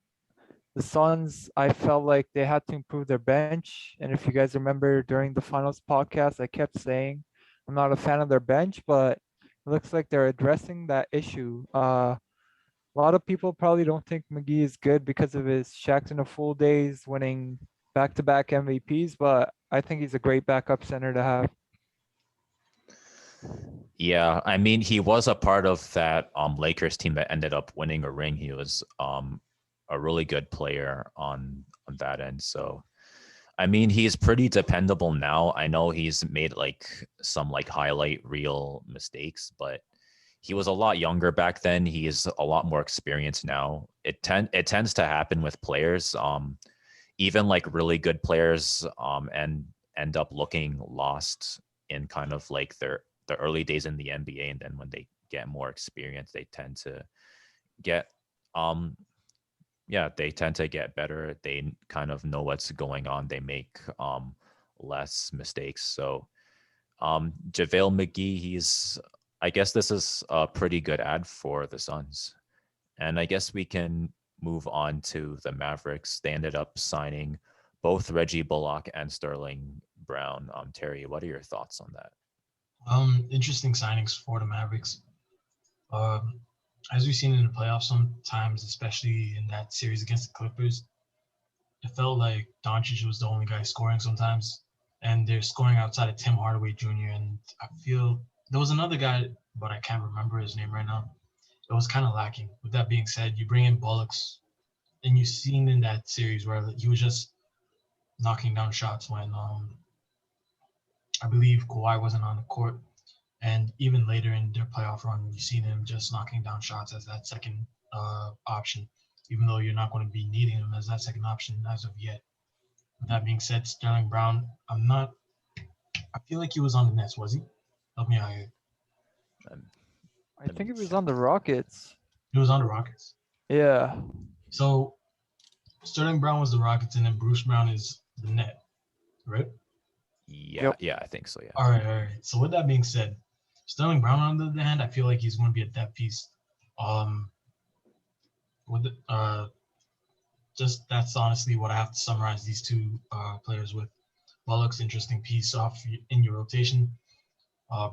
the Suns, I felt like they had to improve their bench. And if you guys remember during the finals podcast, I kept saying I'm not a fan of their bench, but it looks like they're addressing that issue. A lot of people probably don't think McGee is good because of his Shaqtin' a Fool days, winning back-to-back MVPs, but I think he's a great backup center to have. Yeah, I mean, he was a part of that Lakers team that ended up winning a ring. He was a really good player on that end. So, I mean, he's pretty dependable now. I know he's made like some like highlight reel mistakes, but he was a lot younger back then. He is a lot more experienced now. It tends to happen with players. Even like really good players and end up looking lost in kind of like the early days in the NBA, and then when they get more experience, they tend to get um they tend to get better. They kind of know what's going on. They make less mistakes. So JaVale McGee, I guess this is a pretty good ad for the Suns. And I guess we can move on to the Mavericks. They ended up signing both Reggie Bullock and Sterling Brown. Terry, what are your thoughts on that? Interesting signings for the Mavericks. Um, as we've seen in the playoffs, sometimes, especially in that series against the Clippers, it felt like Doncic was the only guy scoring sometimes, and they're scoring outside of Tim Hardaway Jr. And I feel there was another guy, but I can't remember his name right now. It was kind of lacking. With that being said, you bring in Bullocks, and you've seen in that series where he was just knocking down shots when I believe Kawhi wasn't on the court. And even later in their playoff run, you've seen him just knocking down shots as that second option, even though you're not going to be needing him as that second option as of yet. With that being said, Sterling Brown, I'm not I feel like he was on the Nets, was he? Help me out here. Um, I let think me it was check. on the Rockets. He was on the Rockets. Yeah. So Sterling Brown was the Rockets, and then Bruce Brown is the Net, right? Yeah, Yep. yeah, I think so. Yeah. All right, all right. So with that being said, Sterling Brown on the other hand, I feel like he's going to be a depth piece. Um, with just that's honestly what I have to summarize these two players with. Bullock's interesting piece off in your rotation.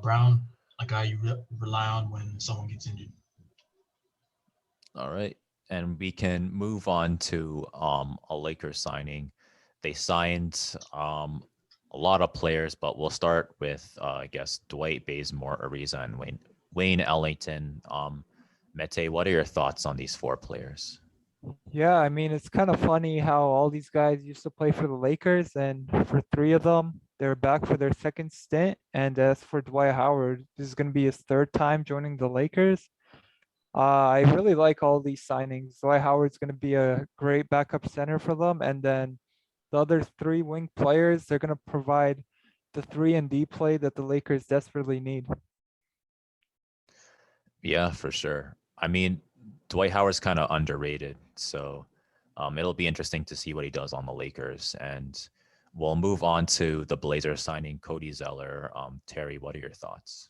Brown, a guy you rely on when someone gets injured. All right. And we can move on to a Lakers signing. They signed a lot of players, but we'll start with I guess Dwight Bazemore, Ariza, and Wayne Ellington. Mete, what are your thoughts on these four players? Yeah, I mean, it's kind of funny how all these guys used to play for the Lakers, and for three of them, they're back for their second stint. And as for Dwight Howard, this is going to be his third time joining the Lakers. I really like all these signings. Dwight Howard's going to be a great backup center for them. And then the other three wing players, they're going to provide the 3 and D play that the Lakers desperately need. Yeah, for sure. I mean, Dwight Howard's kind of underrated, so it'll be interesting to see what he does on the Lakers. And we'll move on to the Blazers signing Cody Zeller. Terry, what are your thoughts?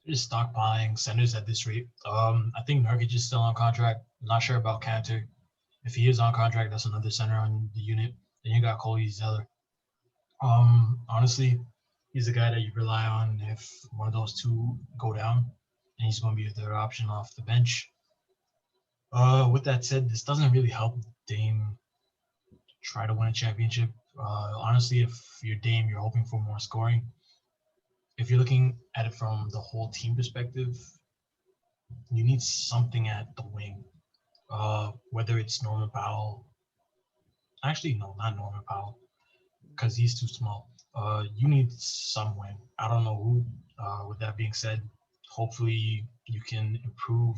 Just stockpiling centers at this rate. I think Nurkic is still on contract. I'm not sure about Cantor. If he is on contract, that's another center on the unit. Then you got Cody Zeller. Honestly, he's a guy that you rely on if one of those two go down, and he's going to be a third option off the bench. With that said, this doesn't really help Dame try to win a championship. Honestly, if you're Dame, you're hoping for more scoring. If you're looking at it from the whole team perspective, you need something at the wing. Whether it's Norman Powell. Actually, no, not Norman Powell, because he's too small. You need some wing. I don't know who. With that being said, hopefully you can improve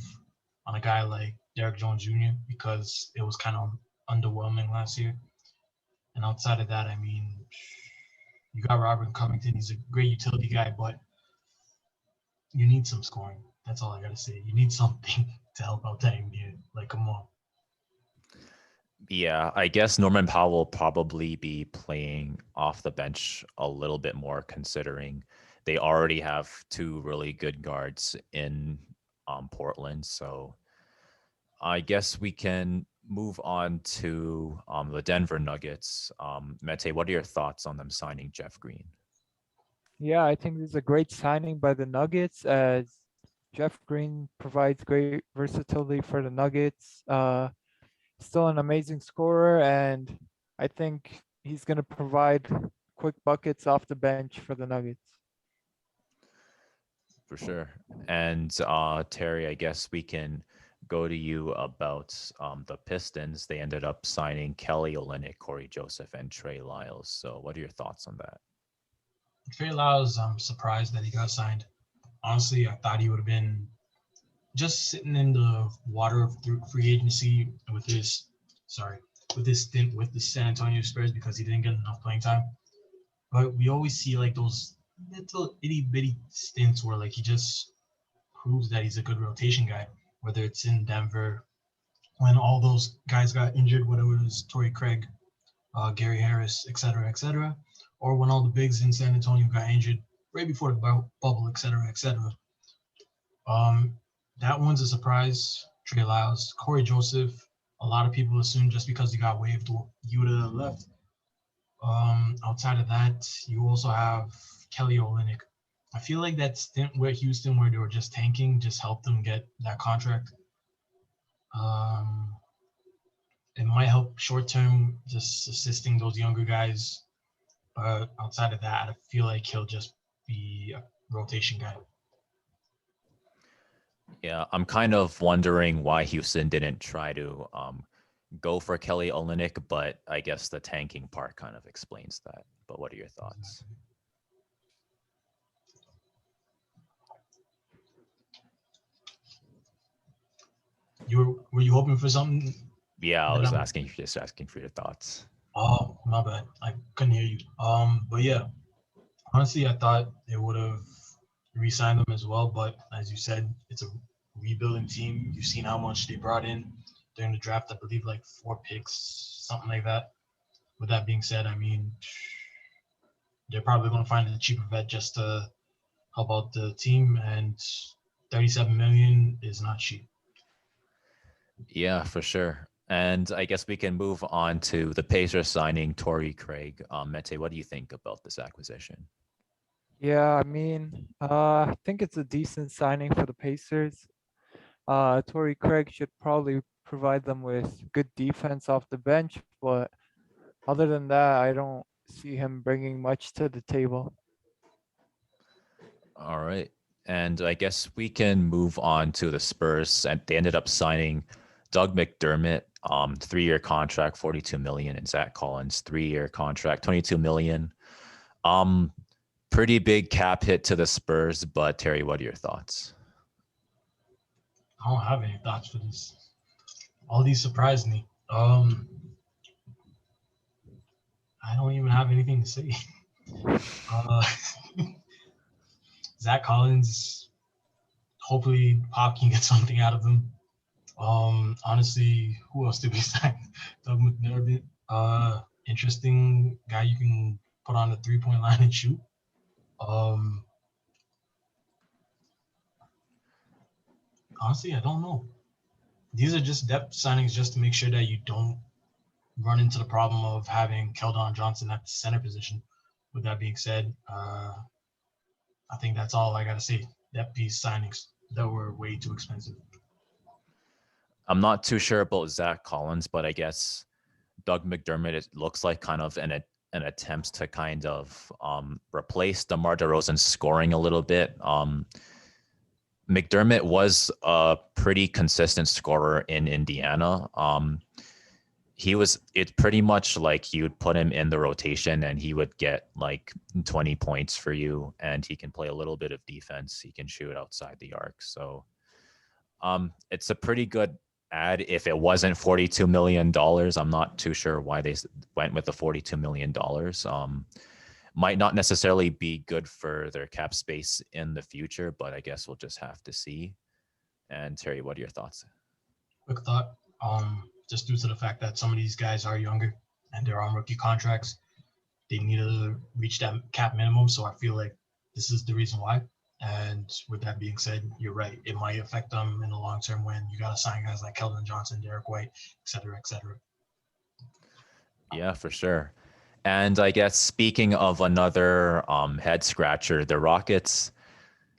on a guy like Derek Jones Jr. because it was kind of underwhelming last year. And outside of that, I mean, you got Robert Covington. He's a great utility guy, but you need some scoring. That's all I gotta say. You need something to help out that NBA. Like, come on. Yeah, I guess Norman Powell will probably be playing off the bench a little bit more, considering they already have two really good guards in Portland. So I guess we can move on to the Denver Nuggets. Mete, what are your thoughts on them signing Jeff Green? Yeah, I think this is a great signing by the Nuggets as Jeff Green provides great versatility for the Nuggets. Still an amazing scorer, and I think he's going to provide quick buckets off the bench for the Nuggets. For sure. And Terry, I guess we can go to you about the Pistons. They ended up signing Kelly Olynyk, Corey Joseph, and Trey Lyles. So what are your thoughts on that? Trey Lyles, I'm surprised that he got signed. Honestly, I thought he would have been just sitting in the water of free agency with his stint with the San Antonio Spurs because he didn't get enough playing time. But we always see like those little itty bitty stints where like he just proves that he's a good rotation guy, whether it's in Denver when all those guys got injured, whether it was Torrey Craig, Gary Harris, etc., or when all the bigs in San Antonio got injured right before the bubble, etc. Um, that one's a surprise. Trey Lyles, Corey Joseph. A lot of people assume just because he got waived, he would have left. Outside of that, you also have Kelly Olynyk. I feel like that stint where Houston, where they were just tanking, just helped them get that contract. Um, it might help short term, just assisting those younger guys. But outside of that, I feel like he'll just be a rotation guy. Yeah, I'm kind of wondering why Houston didn't try to go for Kelly Olynyk, but I guess the tanking part kind of explains that. But what are your thoughts? Were you hoping for something? Yeah, I That was I'm, just asking for your thoughts. oh, my bad. I couldn't hear you. But yeah, Honestly, I thought they would have re-signed them as well, but as you said, it's a rebuilding team. You've seen how much they brought in during the draft. I believe like 4 picks, something like that. With that being said, I mean, they're probably going to find a cheaper vet just to help out the team, and 37 million is not cheap. Yeah, for sure. And I guess we can move on to the Pacers signing Torrey Craig. Mete, what do you think about this acquisition? Yeah, I mean, I think it's a decent signing for the Pacers. Torrey Craig should probably provide them with good defense off the bench, but other than that, I don't see him bringing much to the table. All right. And I guess we can move on to the Spurs. And they ended up signing Doug McDermott, 3-year contract, 42 million, and Zach Collins, 3-year contract, 22 million. Um, Pretty big cap hit to the Spurs, but Terry, what are your thoughts? I don't have any thoughts for this. All these surprised me. I don't even have anything to say. Uh, Zach Collins, hopefully Pop can get something out of him. Honestly, who else did we sign? Doug McDermott. Interesting guy you can put on the 3-point line and shoot. Um, Honestly, I don't know. These are just depth signings just to make sure that you don't run into the problem of having Keldon Johnson at the center position. With that being said, I think that's all I got to say. Depth piece signings that were way too expensive. I'm not too sure about Zach Collins, but I guess Doug McDermott, it looks like kind of an attempt to kind of replace DeMar DeRozan's scoring a little bit. McDermott was a pretty consistent scorer in Indiana. It's pretty much like you would put him in the rotation and he would get like 20 points for you, and he can play a little bit of defense. He can shoot outside the arc. So it's a pretty good ad. If it wasn't $42 million, I'm not too sure why they went with the $42 million. Might not necessarily be good for their cap space in the future, but I guess we'll just have to see. And Terry, what are your thoughts? Quick thought. Just due to the fact that some of these guys are younger and they're on rookie contracts, they need to reach that cap minimum. So I feel like this is the reason why. And with that being said, you're right. It might affect them in the long term when you got to sign guys like Keldon Johnson, Derek White, et cetera, et cetera. Yeah, for sure. And I guess speaking of another head scratcher, the Rockets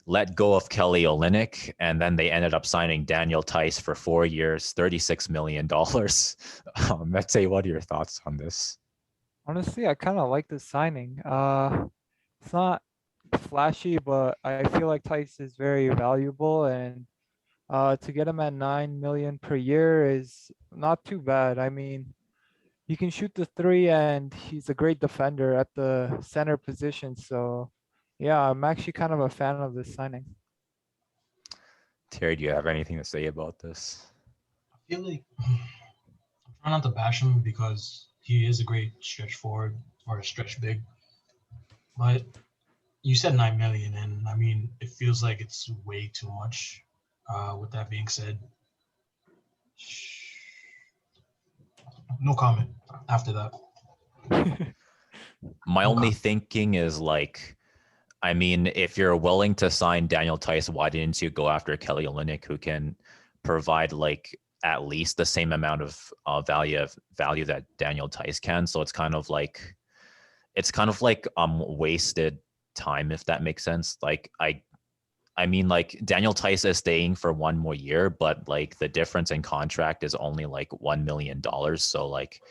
let go of Kelly Olynyk, and then they ended up signing Daniel Tice for 4 years, $36 million. Mete, what are your thoughts on this? Honestly, I kind of like this signing. It's not flashy, but I feel like Tice is very valuable, and to get him at 9 million per year is not too bad. I mean, he can shoot the three, and he's a great defender at the center position. So, yeah, I'm actually kind of a fan of this signing. Terry, do you have anything to say about this? I feel like I'm trying not to bash him because he is a great stretch forward or a stretch big. But you said 9 million, and I mean, it feels like it's way too much. With that being said, no comment after that. My No only comment. thinking is like, I mean, if you're willing to sign Daniel Tice, why didn't you go after Kelly Olynyk, who can provide like at least the same amount of value that Daniel Tice can? So it's kind of like wasted time, if that makes sense. Like I mean, like Daniel Tice is staying for 1 more year, but like the difference in contract is only like $1 million. So like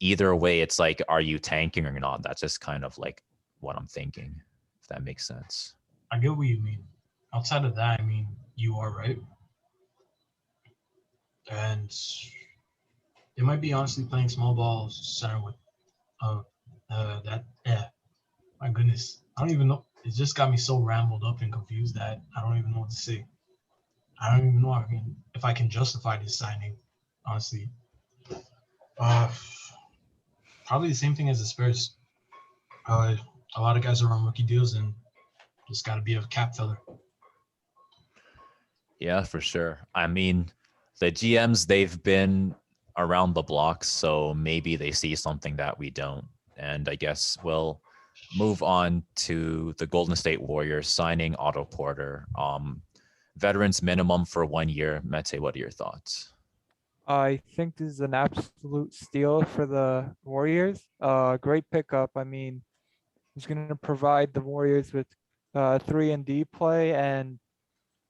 either way, it's like, are you tanking or not? That's just kind of like what I'm thinking, if that makes sense. I get what you mean. Outside of that, I mean, you are right. And they might be honestly playing small ball center with uh, that. Yeah, my goodness. I don't even know. It just got me so rambled up and confused that I don't even know what to say. I don't even know if I can justify this signing, honestly. Uh, Probably the same thing as the Spurs. a lot of guys are on rookie deals, and just got to be a cap filler. Yeah, for sure. I mean, the GMs, they've been around the block, so maybe they see something that we don't. And I guess we'll move on to the Golden State Warriors signing Otto Porter. Veterans minimum for 1 year. Mete, what are your thoughts? I think this is an absolute steal for the Warriors. Great pickup. I mean, he's going to provide the Warriors with 3 and D play, and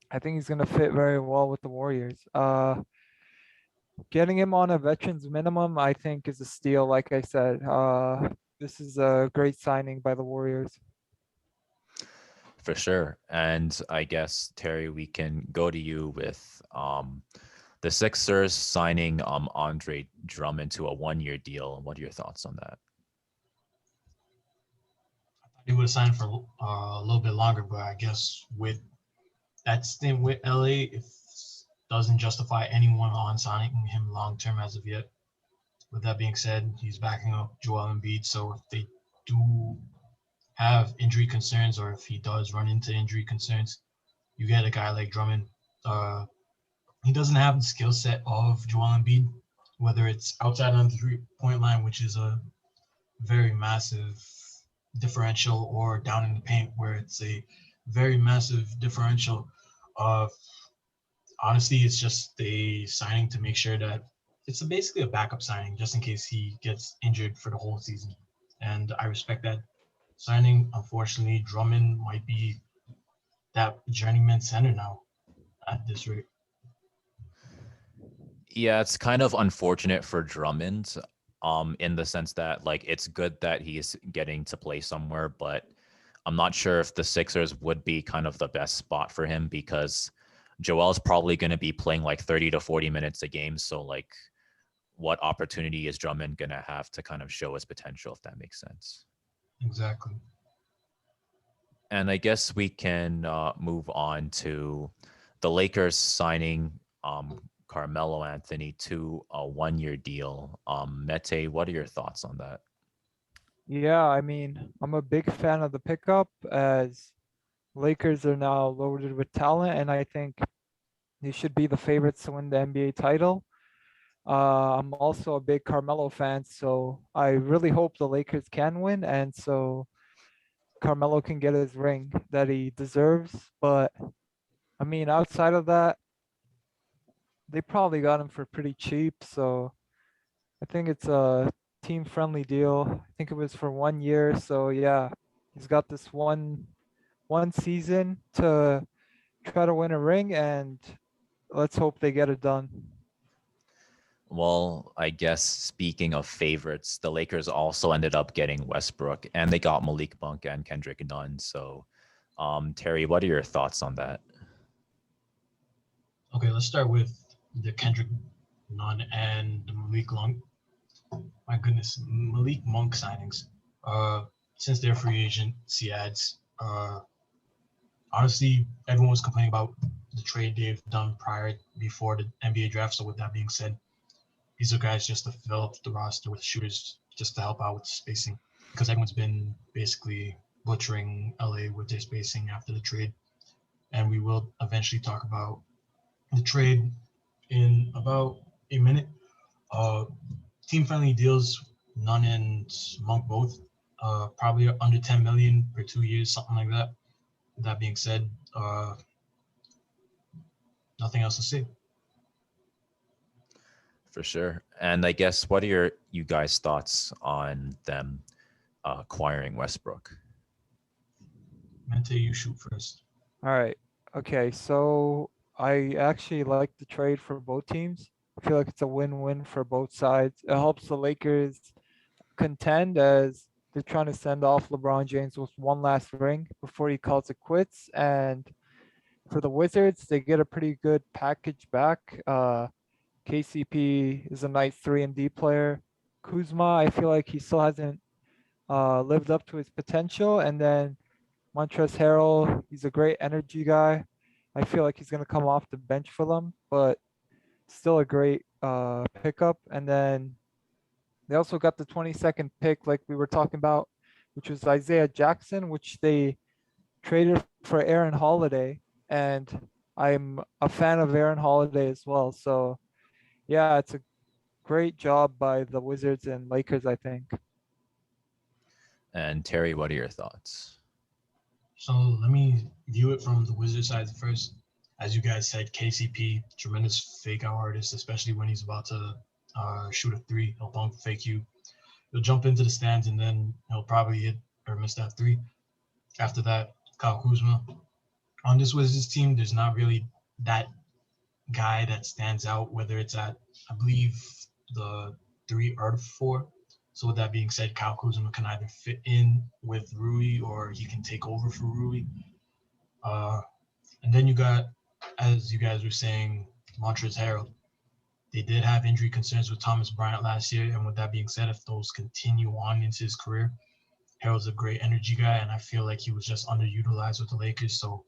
I think he's going to fit very well with the Warriors. Getting him on a veterans minimum, I think, is a steal. Like I said, this is a great signing by the Warriors. For sure. And I guess, Terry, we can go to you with the Sixers signing Andre Drummond to a 1 year deal. What are your thoughts on that? He would have signed for a little bit longer, but I guess with that stint with LA, it doesn't justify anyone on signing him long term as of yet. With that being said, he's backing up Joel Embiid, so if they do have injury concerns, or if he does run into injury concerns, you get a guy like Drummond. He doesn't have the skill set of Joel Embiid, whether it's outside on the 3-point line, which is a very massive differential, or down in the paint, where it's a very massive differential. Honestly, it's just a signing to make sure that it's basically a backup signing just in case he gets injured for the whole season. And I respect that signing. Unfortunately, Drummond might be that journeyman center now at this rate. Yeah, it's kind of unfortunate for Drummond, in the sense that like it's good that he's getting to play somewhere, but I'm not sure if the Sixers would be kind of the best spot for him because Joel's probably going to be playing like 30 to 40 minutes a game. So like what opportunity is Drummond going to have to kind of show his potential, if that makes sense? Exactly. And I guess we can move on to the Lakers signing Carmelo Anthony to a 1 year deal. Mete, what are your thoughts on that? Yeah, I mean, I'm a big fan of the pickup as Lakers are now loaded with talent, and I think they should be the favorites to win the NBA title. I'm also a big Carmelo fan, so I really hope the Lakers can win, and so Carmelo can get his ring that he deserves. But I mean, outside of that, they probably got him for pretty cheap, so I think it's a team-friendly deal. I think it was for 1 year, so yeah, he's got this one season to try to win a ring, and let's hope they get it done. Well, I guess speaking of favorites, the Lakers also ended up getting Westbrook and they got Malik Monk and Kendrick Nunn. So, Terry, what are your thoughts on that? Okay, let's start with the Kendrick Nunn and the Malik Monk. My goodness, Malik Monk signings. Since they're free agency ads, honestly, everyone was complaining about the trade they've done before the NBA draft. So with that being said, these are guys just to fill up the roster with shooters, just to help out with spacing, because everyone's been basically butchering LA with their spacing after the trade. And we will eventually talk about the trade in about a minute. Uh, Team-friendly deals, Nunn and Monk both, probably under 10 million per 2 years, something like that. With that being said, nothing else to say. For sure. And I guess what are you guys' thoughts on them acquiring Westbrook? Mente, you shoot first. All right. Okay, so I actually like the trade for both teams. I feel like it's a win-win for both sides. It helps the Lakers contend as they're trying to send off LeBron James with one last ring before he calls it quits. And for the Wizards, they get a pretty good package back. KCP is a nice 3 and D player. Kuzma, I feel like he still hasn't lived up to his potential. And then Montrezl Harrell, he's a great energy guy. I feel like he's going to come off the bench for them, but still a great pickup. And then they also got the 22nd pick, like we were talking about which was Isaiah Jackson, which they traded for Aaron Holiday, and I'm a fan of Aaron Holiday as well. So yeah, it's a great job by the Wizards and Lakers, I think. And Terry, what are your thoughts? So let me view it from the Wizard side first. As you guys said, KCP, tremendous fake out artist, especially when he's about to shoot a three. He'll pump fake you. He'll jump into the stands and then he'll probably hit or miss that three. After that, Kyle Kuzma. On this Wizards team, there's not really that guy that stands out, whether it's at, I believe, the 3 or the 4. So with that being said, Kyle Kuzma can either fit in with Rui or he can take over for Rui. And then you got, as you guys were saying, Montrezl Harrell. They did have injury concerns with Thomas Bryant last year. And with that being said, if those continue on into his career, Harrell's a great energy guy. And I feel like he was just underutilized with the Lakers. So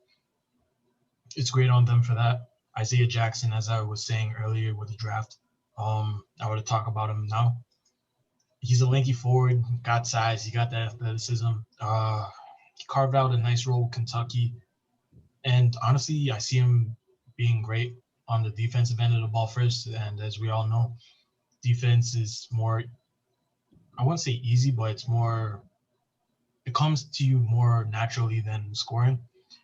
it's great on them for that. Isaiah Jackson, as I was saying earlier with the draft, I want to talk about him now. He's a lanky forward, got size, he got that athleticism. He carved out a nice role with Kentucky. And honestly, I see him being great on the defensive end of the ball first. And as we all know, defense is more, I wouldn't say easy, but it's more, it comes to you more naturally than scoring.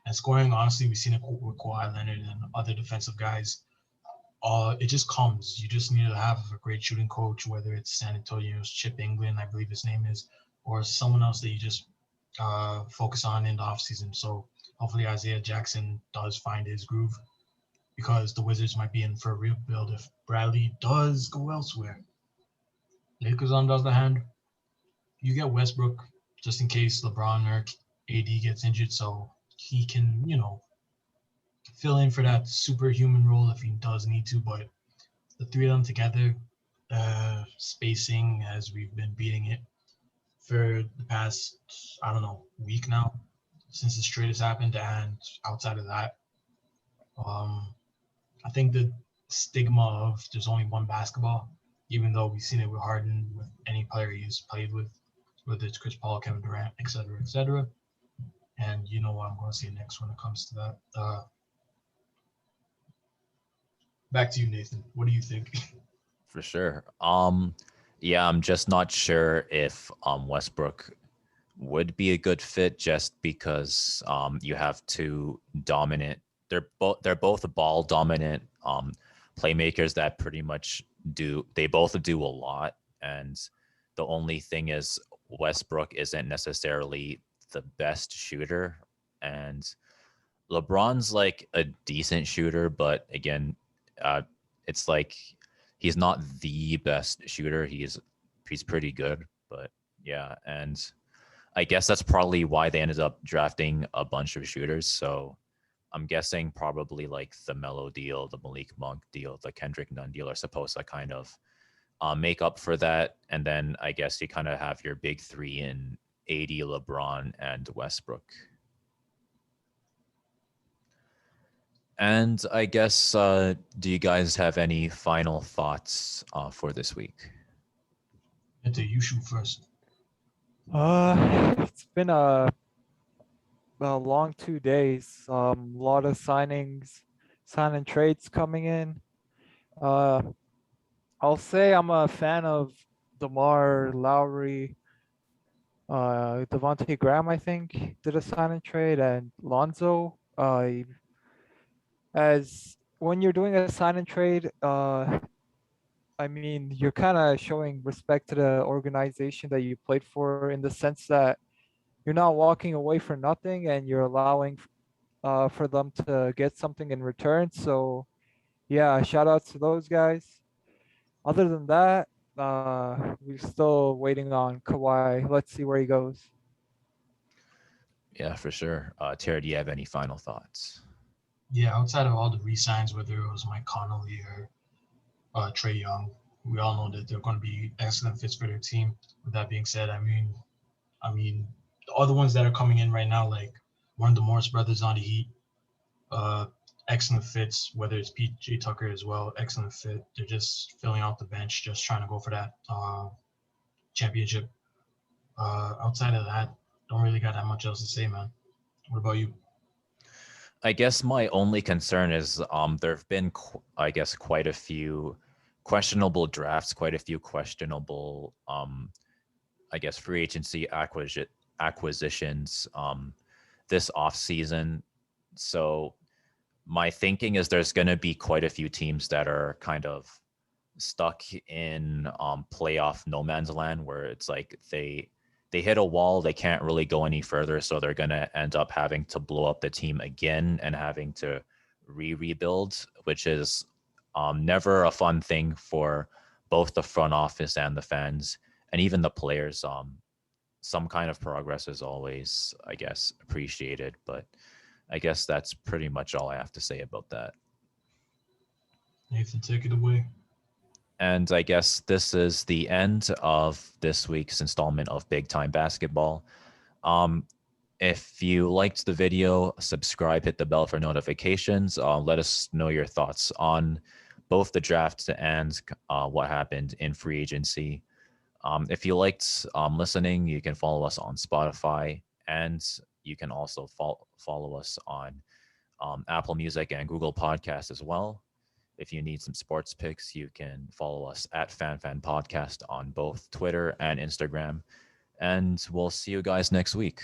And scoring, honestly, we've seen it with Kawhi Leonard and other defensive guys. It just comes. You just need to have a great shooting coach, whether it's San Antonio's Chip England, I believe his name is, or someone else that you just focus on in the offseason. So hopefully Isaiah Jackson does find his groove because the Wizards might be in for a real build if Bradley does go elsewhere. Lakers, on the other hand, you get Westbrook just in case LeBron or AD gets injured, so he can, fill in for that superhuman role if he does need to. But the three of them together, spacing as we've been beating it for the past, I don't know, week now since this trade has happened. And outside of that, I think the stigma of there's only one basketball, even though we've seen it with Harden, with any player he's played with, whether it's Chris Paul, Kevin Durant, etc., etc. And you know what I'm going to say next when it comes to that. Back to you, Nathan. What do you think? For sure. Yeah, I'm just not sure if Westbrook would be a good fit just because you have two dominant. They're both ball dominant playmakers that pretty much they both do a lot, and the only thing is Westbrook isn't necessarily the best shooter, and LeBron's like a decent shooter, but again, it's like he's not the best shooter. He's pretty good, but yeah, and I guess that's probably why they ended up drafting a bunch of shooters. So I'm guessing probably like the Melo deal, the Malik Monk deal, the Kendrick Nunn deal are supposed to kind of make up for that. And then I guess you kind of have your big three in AD, LeBron, and Westbrook. And I guess, do you guys have any final thoughts for this week? You shoot first. It's been a long 2 days. A lot of signing trades coming in. I'll say I'm a fan of DeMar, Lowry, Devontae Graham, I think, did a sign and trade, and Lonzo. As when you're doing a sign and trade, I mean, you're kind of showing respect to the organization that you played for in the sense that you're not walking away for nothing and you're allowing for them to get something in return. So yeah, shout out to those guys. Other than that, we're still waiting on Kawhi. Let's see where he goes. Yeah, for sure. Tara, do you have any final thoughts? Yeah, outside of all the re-signs, whether it was Mike Conley or Trae Young, we all know that they're going to be excellent fits for their team. With that being said, I mean, the other ones that are coming in right now, like one of the Morris brothers on the Heat, excellent fits. Whether it's PJ Tucker as well, excellent fit. They're just filling out the bench, just trying to go for that championship. Outside of that, don't really got that much else to say, man. What about you? I guess my only concern is there have been I guess quite a few questionable drafts, quite a few questionable I guess free agency acquisitions this off season. So my thinking is there's going to be quite a few teams that are kind of stuck in playoff no man's land where it's like they hit a wall, they can't really go any further, so they're going to end up having to blow up the team again and having to rebuild, which is never a fun thing for both the front office and the fans and even the players. Some kind of progress is always, I guess, appreciated, but I guess that's pretty much all I have to say about that. Nathan, take it away. And I guess this is the end of this week's installment of Big Time Basketball. Um, if you liked the video, subscribe, hit the bell for notifications. Let us know your thoughts on both the draft and what happened in free agency. If you liked listening, you can follow us on Spotify, and you can also follow us on Apple Music and Google Podcasts as well. If you need some sports picks, you can follow us at FanFan Podcast on both Twitter and Instagram. And we'll see you guys next week.